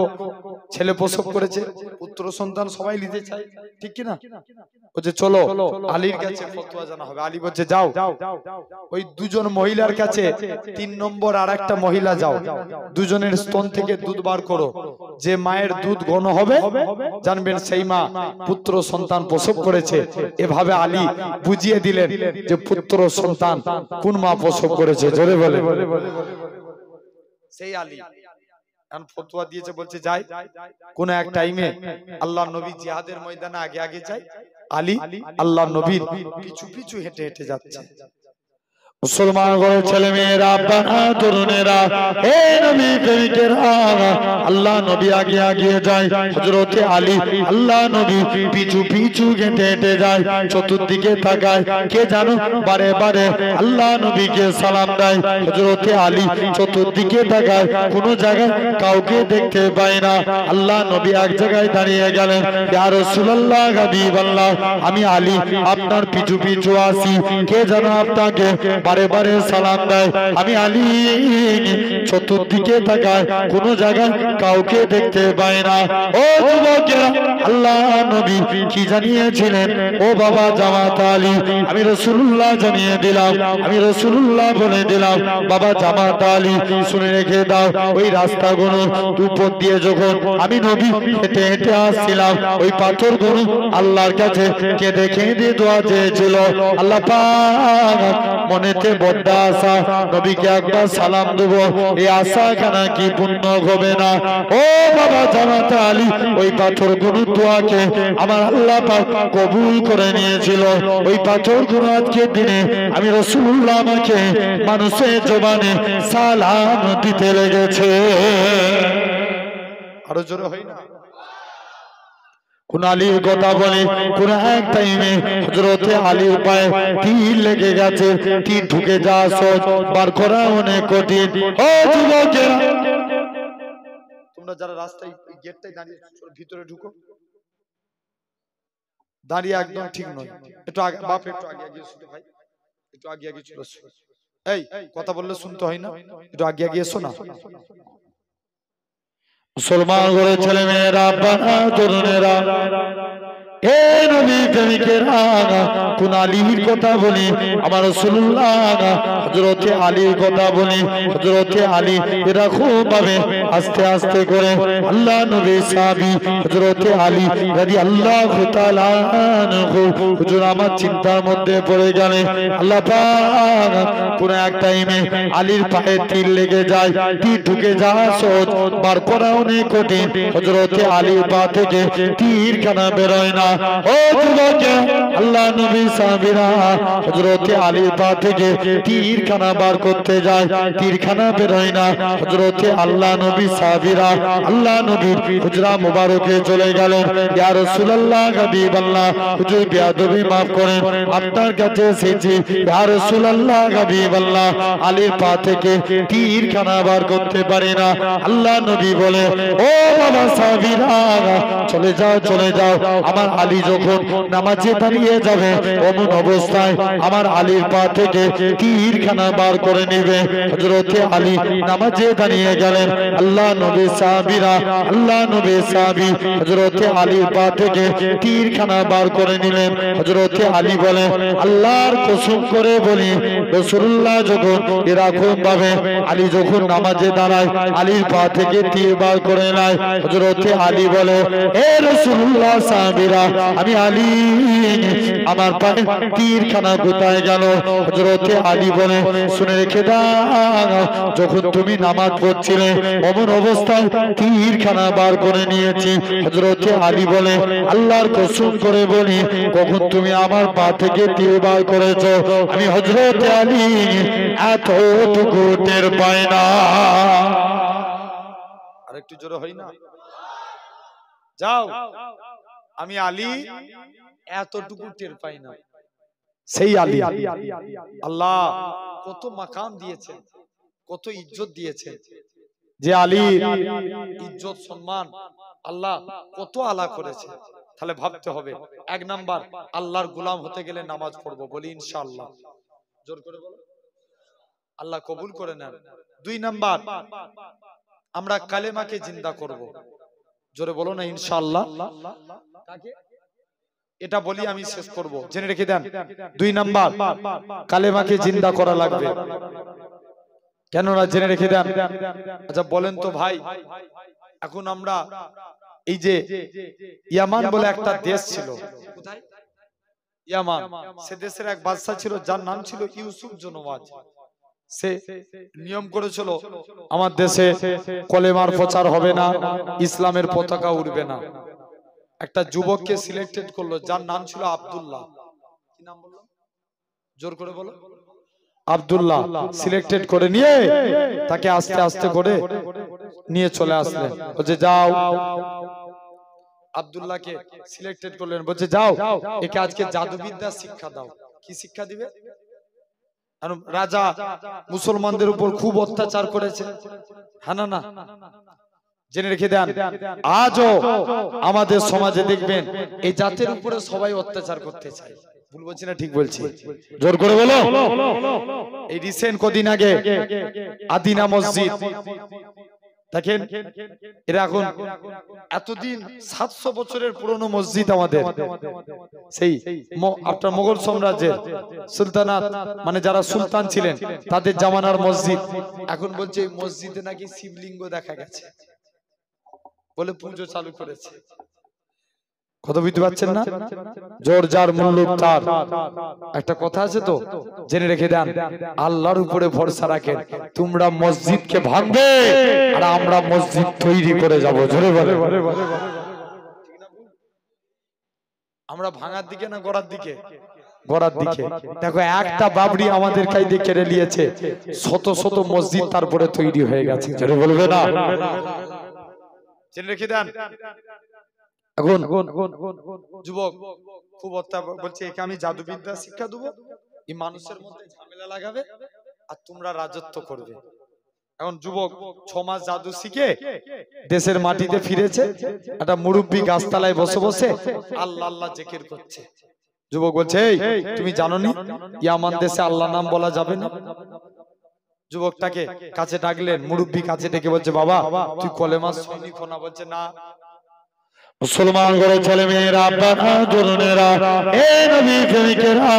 Speaker 1: ছেলে প্রসব করেছে, পুত্র সন্তান সবাই নিতে চায়, ঠিক কি না? বলছে চলো আলীর কাছে ফতোয়া জানা হবে। আলী বলছে যাও, ওই দুজন মহিলার কাছে 3 নম্বর আর একটা মহিলা যাও, দুজনের স্তন থেকে দুধ বার করো, যে মায়ের দুধ ঘন হবে জানবেন সেই মা পুত্র সন্তান প্রসব করেছে। এভাবে আলী বুঝিয়ে দিলেন যে পুত্র সন্তান কোন মা প্রসব করেছে। জোরে বলে সেই আলী এখন ফতোয়া দিয়েছে। বলছে যাই কোন এক টাইমে আল্লাহর নবী জিহাদের ময়দানে আগে আগে যায়, আলী আল্লাহর নবীর পিছু পিছু হেঁটে হেঁটে যাচ্ছে। মুসলমান ঘরের ছেলে মেয়েরা, আব্বারা, তরুণেরা, হে নবী প্রেমিকেরা, আল্লাহ নবী আগে আগে যায়, হযরতে আলী আল্লাহ নবী পিছু পিছু হেঁটে হেঁটে যায়। চতুর্দিকে তাকায়, কে জানো বারে বারে আল্লাহ নবীকে সালাম দেয়। হযরতে আলী চতুর্দিকে তাকায়, কোনো জায়গায় কাউকে দেখতে পায় না। আল্লাহ নবী এক জায়গায় দাঁড়িয়ে গেলেন, ইয়া রাসূলুল্লাহ, হাবিবাল্লাহ, আমি আলী আপনার পিছু পিছু আসি, কে জানো আপনাকে বারে বারে সালাম দেয়। আমি আলী চতুর্দিকে তাকায়, কোনো জায়গায় কাউকে দেখতে পায় না। ও যুবকেরা, আল্লাহ নবী কি জানিয়েছিলেন? ও বাবা জামাত আলী, আমি রাসূলুল্লাহ জানিয়ে দিলাম, আমি রাসূলুল্লাহ বলে দিলাম। বাবা জামাত আলী শুনে রেখে দাও, ওই রাস্তাগুলো উপর দিয়ে যখন আমি নবী হেঁটে হেঁটে আসছিলাম, ওই পাথরগুলো আল্লাহর কাছে কেঁদে কেঁদে দোয়া চেয়েছিল। আল্লাহ পাক মনেতে বড্ড আশা, নবীকে একবার সালাম দেব, এই আশা কেন কি পূর্ণ হবে না? ও বাবা জামাত আলী, ওই পাথরগুলো দোয়াকে আমার আল্লাহ পাক কবুল করে নিয়েছিল। ওই পাথরগুলো আজকের দিনে আমি রাসূলুল্লাহ আমাকে মানুষের জবানে সালাম দিতে লেগেছে। আরো জোরে হয় না? কোন আলীর কথা বলে, কোন এক টাইমে হযরতে আলীর পায়ে তীর লেগে গেছে, তীর ঢুকে যাওয়া সহজ, বার করা অনেক কঠিন। ও যুবকেরা, তোমরা যারা রাস্তায় গেটটাই দাঁড়িয়ে ভিতরে ঢুকো, দাঁড়িয়ে একদম ঠিক নয়, একটু আগে বাপ, একটু আগে আগে এসো ভাই, একটু আগে আগে চলে এসো। এই কথা বললে শুনতে হয় না, একটু আগে আগে এসো না। মুসলমান ঘরের ছেলে মেয়েরা, আব্বারা, তরুণেরা, হে নবী প্রেমিকেরা, কোন আলীর কথা বলি? আমার রাসূলুল্লাহ হযরতে আলীর কথা বলি। হযরতে আলী এরকম ভাবে আস্তে আস্তে করে আল্লাহ নবী সাহাবী হযরতে আলী রাদিয়াল্লাহু তাআলা আনহু হুজুর আমার চিন্তার মধ্যে পড়ে গেলেন। আল্লাহ পাক কোন এক টাইমে আলীর পায়ে তীর লেগে যায়, তীর ঢুকে যাওয়া সহজ, বার করা অনেক কঠিন। হযরতে আলীর পা থেকে তীরখানা বেরোয় না। ও যুবকে, আল্লাহ নবী সাহাবীরা হযরতে আলীর পা থেকে তীরখানা বার করতে যায়, তীরখানা বেরোয় না। হযরতে আল্লাহ নবী সাহাবীরা আল্লাহ নবীর হুজরা মুবারকে চলে গেলেন। ইয়া রাসূলুল্লাহ, হাবিবাল্লাহ, হুজুর বেয়াদবি maaf করেন, আপনার কাছে এসেছি। ইয়া রাসূলুল্লাহ, হাবিবাল্লাহ, আলীর পা থেকে তীরখানা বার করতে পারে না। আল্লাহ নবী বলে, ও বাবা সাহাবীরা, চলে যাও চলে যাও। আমার আলী যখন নামাজে দাঁড়িয়ে যাবে, অমন অবস্থায় আমার আলীর পা থেকে তীরখানা বার করে নেবে। হযরতে আলী নামাজে দাঁড়িয়ে গেলেন। আল্লাহ নবী সাহাবীরা, আল্লাহ নবী সাহাবী হযরতে আলীর পা থেকে তীরখানা বার করে নিলেন। হযরতে আলী বলে, আল্লাহর কসম করে বলি, রাসূলুল্লাহ যখন এরকম ভাবে আলী যখন নামাজে দাঁড়ায়, আলীর পা থেকে তীর বার করে নেয়। হযরতে আলী বলে, হে রাসূলুল্লাহ, সাহাবীরা, আমি আলী, আমার পায়ে তীরখানা কোথায় গেল? হযরতে আলী বলে, শুনে রেখে দাও, যখন তুমি নামাজ পড়ছিলে অমন অবস্থায় তীরখানা বার করে নিয়েছি। হযরতে আলী বলে, আল্লাহর কসম করে বলি, কখন তুমি আমার পা থেকে তীর বার করেছো, আমি হযরতে আলী এতটুকু টের পাই না। আরেকটু জোরে হয় না? যাও, আমি আলী এতটুকু টের পাই না। সেই আলী, আল্লাহ কত মাকাম দিয়েছে, কত ইজ্জত দিয়েছে, যে আলী ইজ্জত সম্মান আল্লাহ কত আলা করেছে। তাহলে ভাবতে হবে, এক নাম্বার আল্লাহর গোলাম হতে গেলে নামাজ পড়বো, বলি ইনশাআল্লাহ। জোর করে বলো। আল্লাহ কবুল করে নেন। 2 নাম্বার, আমরা কালেমাকে জিন্দা করব। জোরে বলো না ইনশাআল্লাহ। এটা বলি আমি শেষ করব, জেনে রেখে দেন। 2 নাম্বার, কালেমাকে জিন্দা করা লাগবে। কেন না জেনে রেখে দেন। আচ্ছা বলেন তো ভাই, এখন আমরা এই যে ইয়ামান বলে একটা দেশ ছিল, কোথায়? ইয়ামান। সে দেশের এক বাদশা ছিল যার নাম ছিল ইউসুফ জনওয়াজ। সে নিয়ম করেছিল আমার দেশে কলেমার প্রচার হবে না, ইসলামের পতাকা উড়বে না। একটা যুবককে সিলেক্টেড করলো যার নাম ছিল আব্দুল্লাহ। কি নাম বললো? জোর করে বলো। আব্দুল্লাহ সিলেক্টেড করে নিয়ে তাকে আস্তে আস্তে করে নিয়ে চলে আসলেন। বলছে যাও, আব্দুল্লাহকে সিলেক্টেড করলেন, বলছে যাও একে আজকে জাদুবিদ্যা শিক্ষা দাও। কি শিক্ষা দিবে? রাজা মুসলমানদের উপর খুব অত্যাচার করেছে, হ্যাঁ না? জেনে রেখে দেন, আজও আমাদের সমাজে দেখবেন এই জাতের উপরে সবাই অত্যাচার করতে চায়। ভুল বলছি না ঠিক বলছি? জোর করে বলো। এই রিসেন্ট কদিন আগে আদিনা মসজিদ দেখেন, এরা এখন এতদিন 700 বছরের পুরনো মসজিদ আমাদের, সেই আপনার মোগল সাম্রাজ্যের সুলতানাত মানে যারা সুলতান ছিলেন তাদের জামানার মসজিদ, এখন বলছে এই মসজিদে নাকি শিবলিঙ্গ দেখা গেছে বলে পুজো চালু করেছে। কথা বুঝতে পারছেন না? জোর যার মুল্লুক তার। একটা কথা আছে তো, জেনে রেখে দেন, আল্লাহর উপরে ভরসা রাখেন। তোমরা মসজিদকে ভাঙবে আর আমরা মসজিদ তৈরি করে যাব। জোরে বলে। আমরা ভাঙার দিকে না গড়ার দিকে? গড়ার দিকে। দেখো একটা বাবরি আমাদের কাইদে কেড়ে নিয়েছে, শত শত মসজিদ তারপরে তৈরি হয়ে গেছে। জোরে বলবে না? জেনে রেখে দেন, এখন যুবক খুব বলছে একে আমি জাদুবিদ্যা শিক্ষা দেবো, এই মানুষের মধ্যে ঝামেলা লাগাবে আর তোমরা রাজত্ব করবে। এখন যুবক 6 মাস জাদু শিখে দেশের মাটিতে ফিরেছে, একটা মুরব্বী গাছতলায় বসে বসে আল্লাহ আল্লাহ জিকির করছে। যুবক বলছে এই তুমি জানো নি ইয়ামান দেশে আল্লাহ নাম বলা যাবে না? যুবকটাকে কাছে ডাকলেন, মুরব্বী কাছে ডেকে বলছে বাবা তুই কলেমা শুনলি না? বলছে না। মুসলমান করে ছেলে মেয়েরা, আব্বারা জরুনেরা, এ নবী প্রেমিকেরা,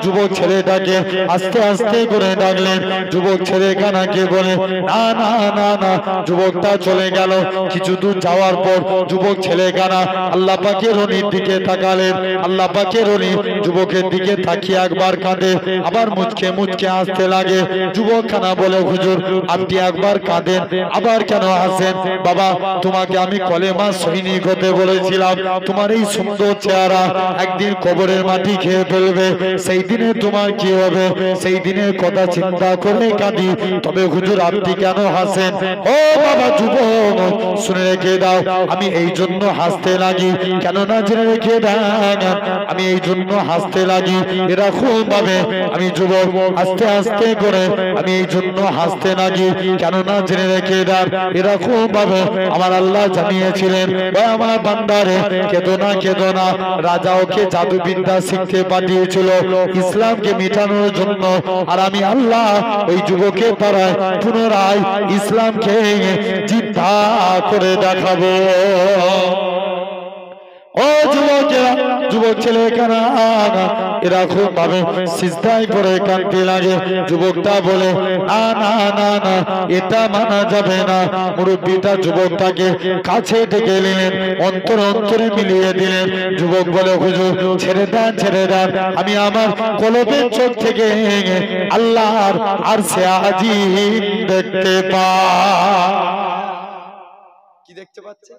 Speaker 1: যুবক ছেলেটাকে আস্তে আস্তে করে ডাকলেন। যুবক ছেলে কানাকে বলে না না না না। যুবকটা চলে গেল। কিছু দূর যাওয়ার পর যুবক ছেলে কানা আল্লাহ পাকের রনির দিকে তাকালেন। আল্লাহ পাকের রনি যুবকের দিকে তাকিয়ে একবার কাঁদে, আবার মুচকে মুচকে আসতে লাগে। যুবক খানা বলে হুজুর আপনি একবার কাঁদেন আবার কেন হাসেন? বাবা তোমাকে আমি কলেমা সৈনিক বলেছিলাম, তোমার এই সুন্দর চেহারা একদিন কবরের মাটি খেয়ে ফেলবে, সেই দিনে তোমার কি হবে? সেই দিনের কথা চিন্তা করে কাঁদি। তবে হুজুর আপনি কেন হাসেন? ও বাবা যুবক শুনে রেখে দাও, আমি এই জন্য হাসতে লাগি, কেননা জেনে রেখে দেন আমি এই জন্য হাসতে লাগি এরকম ভাবে। আমি যুবক আস্তে আস্তে করে আমি এই জন্য হাসতে লাগি, কেননা জেনে রেখে দেন এরকম ভাবে আমার আল্লাহ জানিয়েছিলেন আমার বান্দারে কেঁদো না কেঁদো না। রাজা ওকে জাদুবিদ্যা শিখতে পাঠিয়েছিল ইসলামকে মিটানোর জন্য, আর আমি আল্লাহ ওই যুবকের দ্বারা পুনরায় ইসলামকে জিন্দা করে দেখাবো। ও যুবকেরা, যুবক ছেলে কানা এরকম ভাবে সিজদায় পড়ে কাঁদতে লাগে। যুবকটা বলে না না না না এটা মানা যাবে না। মুরব্বীটা যুবকটাকে কাছে ডেকে নিলেন, অন্তর অন্তরে মিলিয়ে দিলেন। যুবক বলে হুজুর ছেড়ে দেন ছেড়ে দেন, আমি আমার কলবের চোখ থেকে আল্লাহর আরশে আজিম দেখতে পাই। কি দেখতে পাচ্ছে?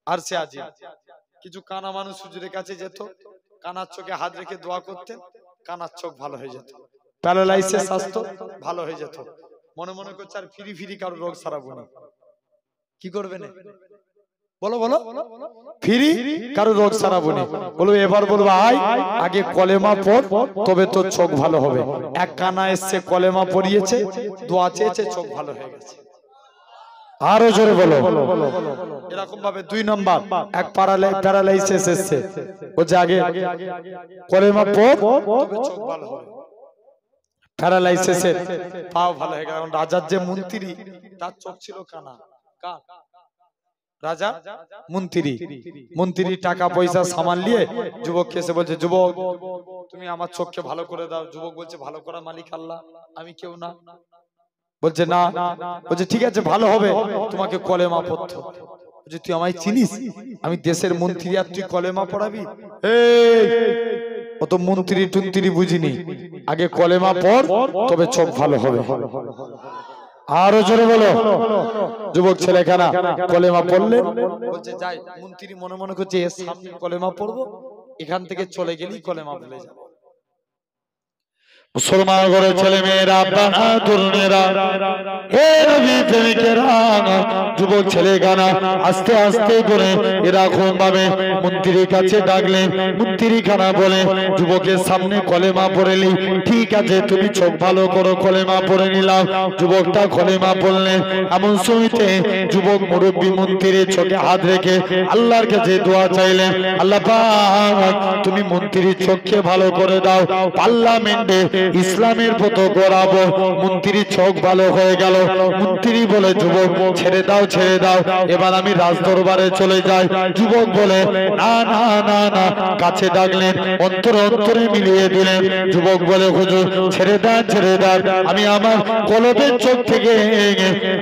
Speaker 1: আরশে আজিম। কিছু কানা মানুষ হুজুরের কাছে যেত, কানার চোখে হাত রেখে দোয়া করতেন, কানার চোখ ভালো হয়ে যেত, প্যারালাইসিস স্বাস্থ্য ভালো হয়ে যেত। মনে মনে করছে আর ফিরি ফিরি কারো রোগ সারাবো না। কি করবে না বলো বলো? ফিরি কারো রোগ সারাবো না। বলবো এবার বলবো আয় আগে কলেমা পড় তবে তোর চোখ ভালো হবে। এক কানা এসছে কলেমা পড়িয়েছে, দোয়া চেয়েছে, চোখ ভালো হয়ে গেছে। আরো জোরে বলো। এরকম ভাবে 2 নাম্বার এক প্যারালাইসিস এসছে, ও যে আগে কলেমা পড় তবে চোখ ভালো হবে। প্যারালাইসিসের পাও ভালো হয়ে গেল। রাজার যে মন্ত্রী তার চোখ ছিল কানা। কার? রাজা মন্ত্রী। মন্ত্রী টাকা পয়সা সামান নিয়ে যুবককে এসে বলছে, যুবক তুমি আমার চোখকে ভালো করে দাও। যুবক বলছে, ভালো করা মালিক আল্লাহ, আমি কেউ না। বলছে না। বলছে ঠিক আছে ভালো হবে, তোমাকে কলেমা পড়তে হবে। বলছে তুই আমায় চিনিস? আমি দেশের মন্ত্রী আর তুই কলেমা পড়াবি? এই অত মন্ত্রী টুন্ত্রী বুঝিনি, আগে কলেমা পড় তবে চোখ ভালো হবে। আরো জোরে বলো। যুবক ছেলেখানা কলেমা পড়লে বলছে যাই। মন্ত্রী মনে মনে করছে এর সামনে কলেমা পড়বো, এখান থেকে চলে গেলেই কলেমা ভুলে যাবো। মুসলমান ঘরের ছেলে মেয়েরা, তরুণেরা, হে নবী প্রেমিকেরা, যুবক ছেলেখানা আস্তে আস্তে করে এরকম ভাবে মন্ত্রীর কাছে ডাকলেন। মন্ত্রীখানা বলে, যুবকের সামনে কলেমা পড়েলি, ঠিক আছে তুমি চোখ ভালো করো। কলেমা পড়ে নিলাম। যুবকটা কলেমা পড়লেন। এমন সময়তে যুবক মুরব্বী মন্ত্রীর চোখে হাত রেখে আল্লাহর কাছে দোয়া চাইলেন, আল্লাহ পাক তুমি মন্ত্রীর চোখকে ভালো করে দাও, পার্লামেন্টে ইসলামের পথ করাবো। মন্ত্রীর চোখ ভালো হয়ে গেল। মন্ত্রী বলে, যুবক ছেড়ে দাও ছেড়ে দাও, এবার আমি রাজদরবারে চলে যাই। যুবক বলে, না না না না। কাছে ডাকলেন, অন্তরে অন্তরে মিলিয়ে দিলেন। যুবক বলে, হুজুর ছেড়ে দেন ছেড়ে দেন, আমি আমার কলবের চোখ থেকে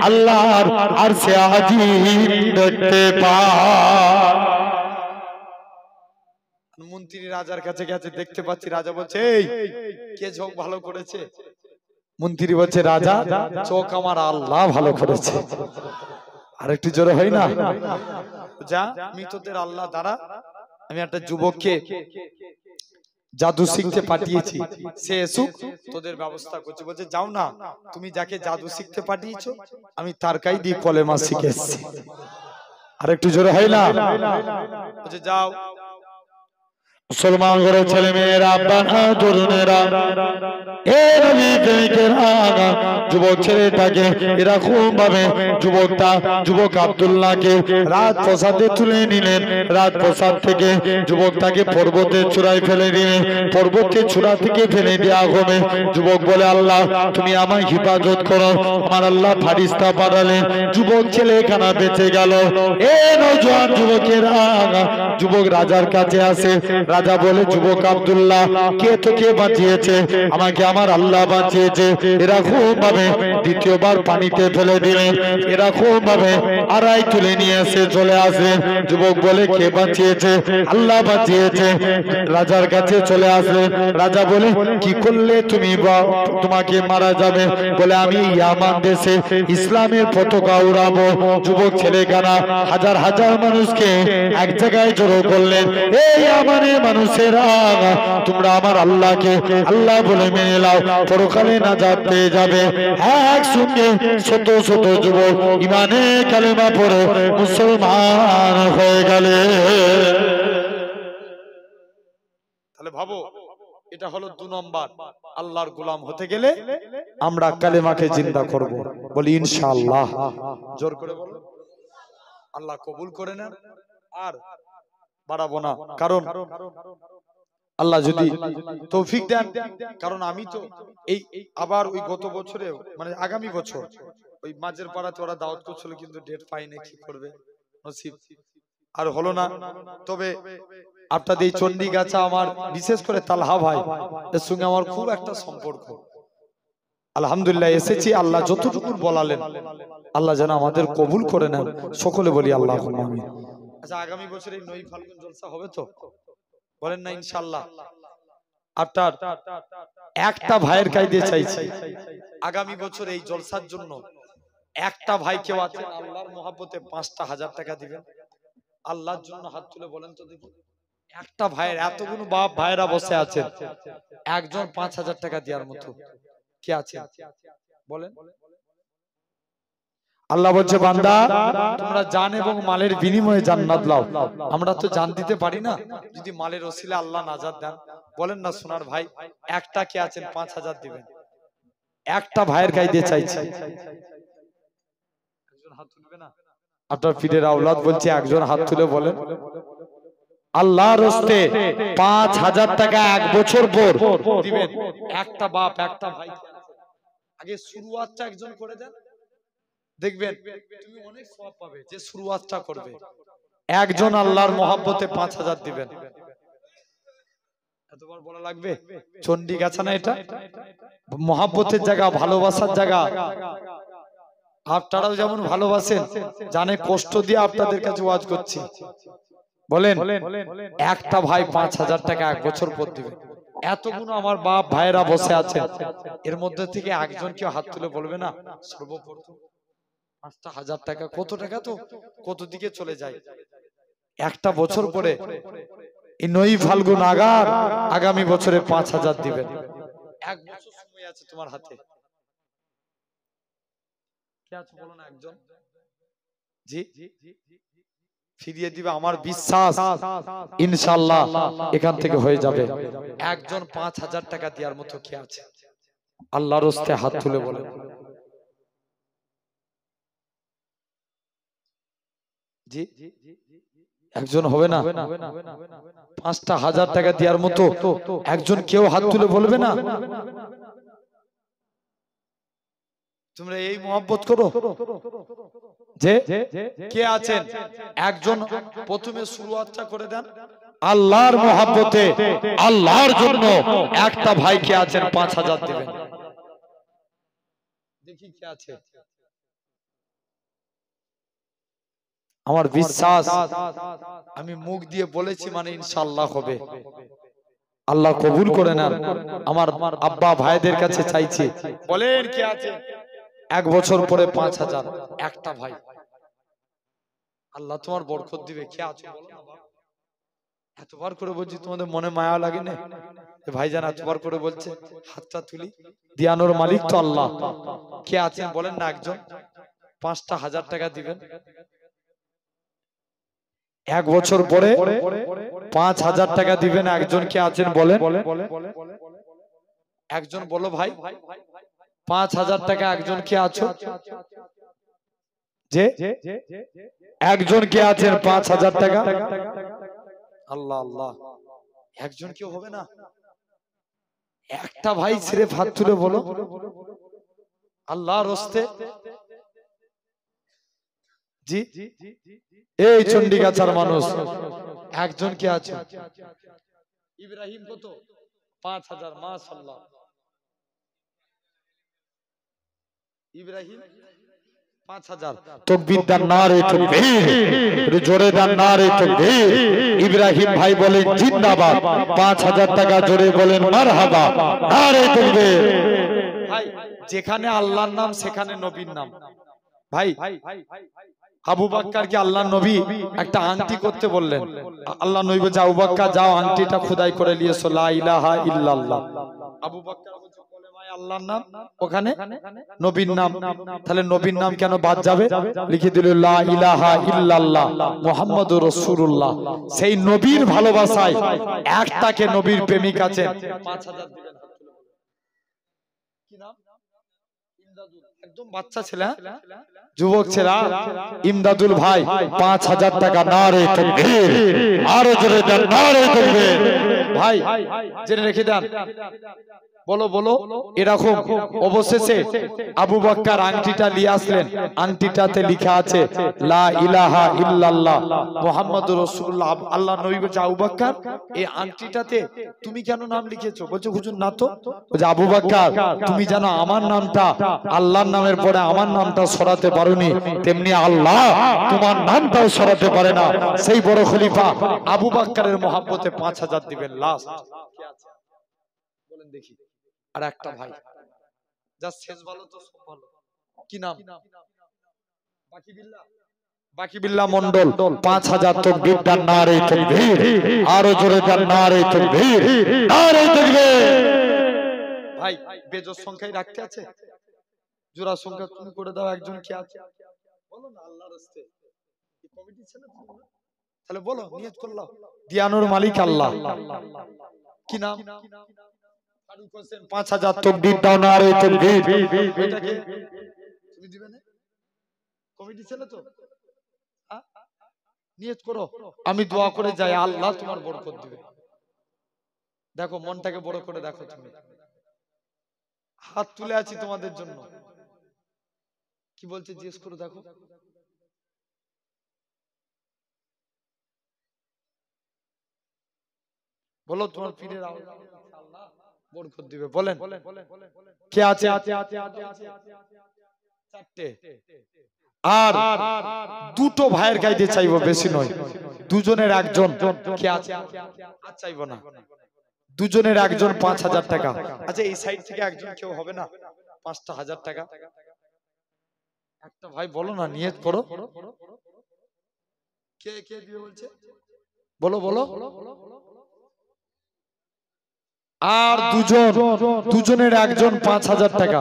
Speaker 1: আল্লাহর আরশে আজিম দেখতে পাই। মন্ত্রী রাজার কাছে গেছে, দেখতে পাচ্ছি। রাজা বলছে, এই কে চোখ ভালো করেছে? মন্ত্রী বলছে, রাজা চোখ আমার আল্লাহ ভালো করেছে। আর একটু জোরে হয় না? যা মৃতদের আল্লাহ দ্বারা আমি একটা যুবককে জাদু শিখতে পাঠিয়েছি, সে এসুক, তোদের ব্যবস্থা করছে। বলছে যাও না, তুমি যাকে জাদু শিখতে পাঠিয়েছো আমি তার কাই দিয়ে কলেমা শিখে এসেছি। আর একটু জোরে হয় না? বলছে যাও। মুসলমান ঘরের ছেলে মেয়েরা, তরুণেরা, যুবক ছেলেটাকে এরকম ভাবে যুবক আব্দুল্লাহকে রাত প্রসাদে তুলে নিলেন। রাত প্রসাদ থেকে যুবকটাকে পর্বতের চূড়ায় ফেলে দিলেন। পর্বতের চূড়া থেকে ফেলে দেওয়া হবে। যুবক বলে, আল্লাহ তুমি আমায় হিফাজত করো। আমার আল্লাহ ফারিস্তা পাঠালেন। যুবক ছেলেখানা বেঁচে গেল। এ নওজোয়ান যুবকেরা, যুবক রাজার কাছে আসে। রাজা বলে, যুবক আব্দুল্লাহ কে তোকে বাঁচিয়েছে? আমাকে আমার আল্লাহ বাঁচিয়েছে। এরকম ভাবে দ্বিতীয়বার পানিতে ফেলে দিলেন। এরকম ভাবে আড়াই তুলে নিয়ে এসে চলে আসলেন। যুবক বলে, কে বাঁচিয়েছে? আল্লাহ বাঁচিয়েছে। রাজার কাছে চলে আসলেন। রাজা বলে, কি করলে তুমি তোমাকে মারা যাবে? বলে, আমি ইয়ামান দেশে ইসলামের পতাকা উড়াবো। যুবক ছেলেখানা হাজার হাজার মানুষকে এক জায়গায় জড়ো করলেন। এই ইয়ামানের মানুষেরা, তোমরা আমার আল্লাহকে আল্লাহ বলে মেনে নাও, পরকালে নাজাত পেয়ে যাবে। একসঙ্গে শত শত যুবক ইমানে কালেমা পড়ে মুসলমান হয়ে গেলে। তাহলে ভাবো, এটা হলো 2 নম্বর। আল্লাহর গোলাম হতে গেলে আমরা কালেমাকে জিন্দা করব। বলি ইনশাআল্লাহ। জোর করে বলো, আল্লাহ কবুল করে নেন। আর বাড়াবো না, কারণ আল্লাহ যদি তৌফিক দেন। কারণ আমি তো এই আবার ওই গত বছরে, মানে আগামী বছর ওই মাঝের পাড়াতে ওরা দাওয়াত করছিল, কিন্তু ডেট পাইনি, কি করবে, নসিব আর হলো না। তবে আপনাদের চণ্ডীগাছা আমার বিশেষ করে তালহা ভাই এর সঙ্গে আমার খুব একটা সম্পর্ক। আলহামদুলিল্লাহ এসেছি। আল্লাহ যতটুকু বলালেন আল্লাহ যেন আমাদের কবুল করে নেন। সকলে বলি আল্লাহুম্মা আমিন। আচ্ছা, আগামী বছর এই 9 ফাল্গুন জলসা হবে তো? বলেন না ইনশাআল্লাহ। আপনার একটা ভাইয়ের কাইদে চাইছি, আগামী বছর এই জলসার জন্য একটা ভাই কেউ আছেন আল্লাহর মহব্বতে 5,000 টাকা দিবেন? আল্লাহর জন্য হাত তুলে বলেন তো দেখি। একটা ভাইয়ের, এতগুলো বাপ ভাইরা বসে আছেন, একজন 5,000 টাকা দেওয়ার মতো কে আছে? বলেন। আল্লাহ বলছে, বান্দা তোমরা জান এবং মালের বিনিময়ে জান্নাত লাও। আমরা তো জান দিতে পারি না, যদি মালের ওসিলা আল্লাহ নাজাত দেন। বলেন না সোনার ভাই, একটা কে আছেন 5,000 দিবেন? একটা ভাইয়ের কাইদে চাইছি। একজন হাত তুলবে না? আপনার পীরের আওলাদ বলছে, একজন হাত তুলে বলেন। আল্লাহর রাস্তে 5000 টাকা এক বছর পর দিবেন। একটা বাপ একটা ভাই আগে শুরুয়াতটা একজন করে দেন, দেখবেন তুমি অনেক সওয়াব পাবে যে শুরুয়াতটা করবে। একজন আল্লাহর মহব্বতে 5000 দিবেন। এতবার বলা লাগবে? চন্ডী গাছা না এটা? মহব্বতের জায়গা, ভালোবাসার জায়গা। আপনারাও যেমন ভালোবাসেন, জানে কষ্ট দিয়ে আপনাদের কাছে ওয়াজ করছি। বলেন একটা ভাই 5000 টাকা এক বছর পর দিবে। এতগুলো আমার বাপ ভাইয়েরা বসে আছে, এর মধ্যে থেকে একজন কেউ হাত তুলে বলবে না সর্বপ্রথম 5000 টাকা? কত টাকা তো কত দিকে চলে যায়। একটা বছর পরে এই 9 ফাল্গুন আগামী বছরে 5000 দিবেন। এক বছর সময় আছে তোমার হাতে। কে আছে বলো না একজন? জি ফিরিয়ে দিবে আমার বিশ্বাস, ইনশাআল্লাহ এখান থেকে হয়ে যাবে। একজন 5000 টাকা দেওয়ার মতো কে আছে? আল্লাহর রাস্তে হাত তুলে বলে। জি একজন হবে না? 5000 টাকা দেওয়ার মতো একজন কেউ হাত তুলে বলবে না? তোমরা এই মহব্বত করো যে কে আছেন? একজন প্রথমে শুরুয়াতটা করে দেন আল্লাহর মহব্বতে, আল্লাহর জন্য। একটা ভাই কে আছেন 5000 দিবেন। দেখি কে আছে। আমার বিশ্বাস, আমি মুখ দিয়ে বলেছি মানে ইনশাআল্লাহ হবে। আল্লাহ কবুল করে নেন। আমার আব্বা ভাইদের কাছে চাইছি, বলেন কে আছে? এক বছর পরে 5000 একটা ভাই। আল্লাহ তোমার বরকত দিবে। কে আছো বলো না বাবা? এতবার করে বলছি, তোমাদের মনে মায়া লাগে না? ভাইজান এতবার করে বলছে, হাতটা তুলি। দিয়ানোর মালিক তো আল্লাহ। কে আছেন বলেন না একজন? 5000 টাকা দিবেন। এক বছর পরে 5000 টাকা দিবেন। একজন কে আছেন বলেন? একজন বলো ভাই, 5000 টাকা একজন কে আছো? যে একজন কে আছেন 5000 টাকা? আল্লাহ আল্লাহ, একজন কেউ হবে না? একটা ভাই ছেড়ে হাত তুলে বলো আল্লাহর রাস্তে। জি এই চন্ডিগাছার মানুষ একজন কে আছে? ইব্রাহিম কত? 5000। মাশাআল্লাহ। ইব্রাহিম 5000। তাকবীর দান, নারে তাকবীর, জোরে দান নারে তাকবীর। ইব্রাহিম ভাই বলেন জিন্দাবাদ। 5000 টাকা জোরে বলেন মারহাবা, নারে তাকবীর। ভাই যেখানে আল্লাহর নাম সেখানে নবীর নাম। ভাই আবু বকরকে আল্লাহর নবী একটা আংটি করতে বললেন। আল্লাহ নবী বলছে আবু বকর যাও আংটিটা খোদাই করে নিয়ে এসো, লা ইলাহা ইল্লাল্লাহ। আবু বকর বলছে কলেমায়ে আল্লাহর নাম, ওখানে নবীর নাম। তাহলে নবীর নাম কেন বাদ যাবে? লিখে দিল লা ইলাহা ইল্লাল্লাহ মুহাম্মাদুর রাসূলুল্লাহ। সেই নবীর ভালোবাসায় একটাকে নবীর প্রেমিক আছে 5000 দিবেন। কি নাম? ইমদাদুল। একদম বাচ্চা ছেলে, যুবক ছেলে ইমদাদুল ভাই 5000 টাকা। নারে তাকবীর, আরো জোরে দেন নারে তাকবীর। ভাই জেনে রেখে দেন। বলো বলো এরকম। অবশেষে আবু বকর আংটিটা নিয়ে আসলেন। আংটিটাতে লেখা আছে লা ইলাহা ইল্লাল্লাহ মুহাম্মাদুর রাসূলুল্লাহ। আল্লাহ নবী বলছে আবু বকর এই আংটিটাতে তুমি কেন নাম লিখেছো? বলছে হুজুর না তো। বলছে আবু বকর তুমি জানো আমার নামটা আল্লাহর নামের পরে আমার নামটা সরাতে পারোনি, তেমনি আল্লাহ তোমার নামটাও সরাতে পারে না। সেই বড় খলিফা আবু বকরের মহব্বতে 5000 দিবেন। লাস্ট কে আছে বলেন দেখি? আর একটা ভাই যা শেষ ভালো তো সব ভালো। কি নাম? বাকি বিল্লাহ। বাকি বিল্লাহ মন্ডল 5000। তাকবীর দান নারে তাকবীর, আরো জোরে দান নারে তাকবীর, নারে তাকবীর। ভাই বেজোর সংখ্যায় রাখতে আছে, জোড়া সংখ্যা তুমি করে দাও। একজন কি আছে বলো না আল্লাহর রাস্তে? কি কমিটি ছিল তাহলে বলো, নিয়ত করলাম। দিয়ানোর মালিক আল্লাহ। কি নাম? ফারুক হোসেন 5000। তাকবীর দাও নারে তাকবীর। এটাকে তুমি দিবে না? কমিটি ছিল তো? নিয়ত করো, আমি দোয়া করে যাই, আল্লাহ তোমার বরকত দিবে। দেখো মনটাকে বড় করে দেখো, তুমি হাত তুলে আছি তোমাদের জন্য। কি বলছে জিজ্ঞেস করে দেখো। বলো তোমার পীরের আল্লাহ বরকত দিবে, বলেন কে আছে? চারটে। আর দুটো ভাইয়ের গাইতে চাইবো, বেশি নয়, দুজনের একজন। কে আছে? আর চাইবো না, দুজনের একজন 5,000 টাকা। আচ্ছা এই সাইড থেকে একজন কেউ হবে না? 5,000 টাকা একটা ভাই বলো না, নিয়ত করো। কে কে দিবে বলছে? বলো বলো। আর দুজনের একজন 5,000 টাকা।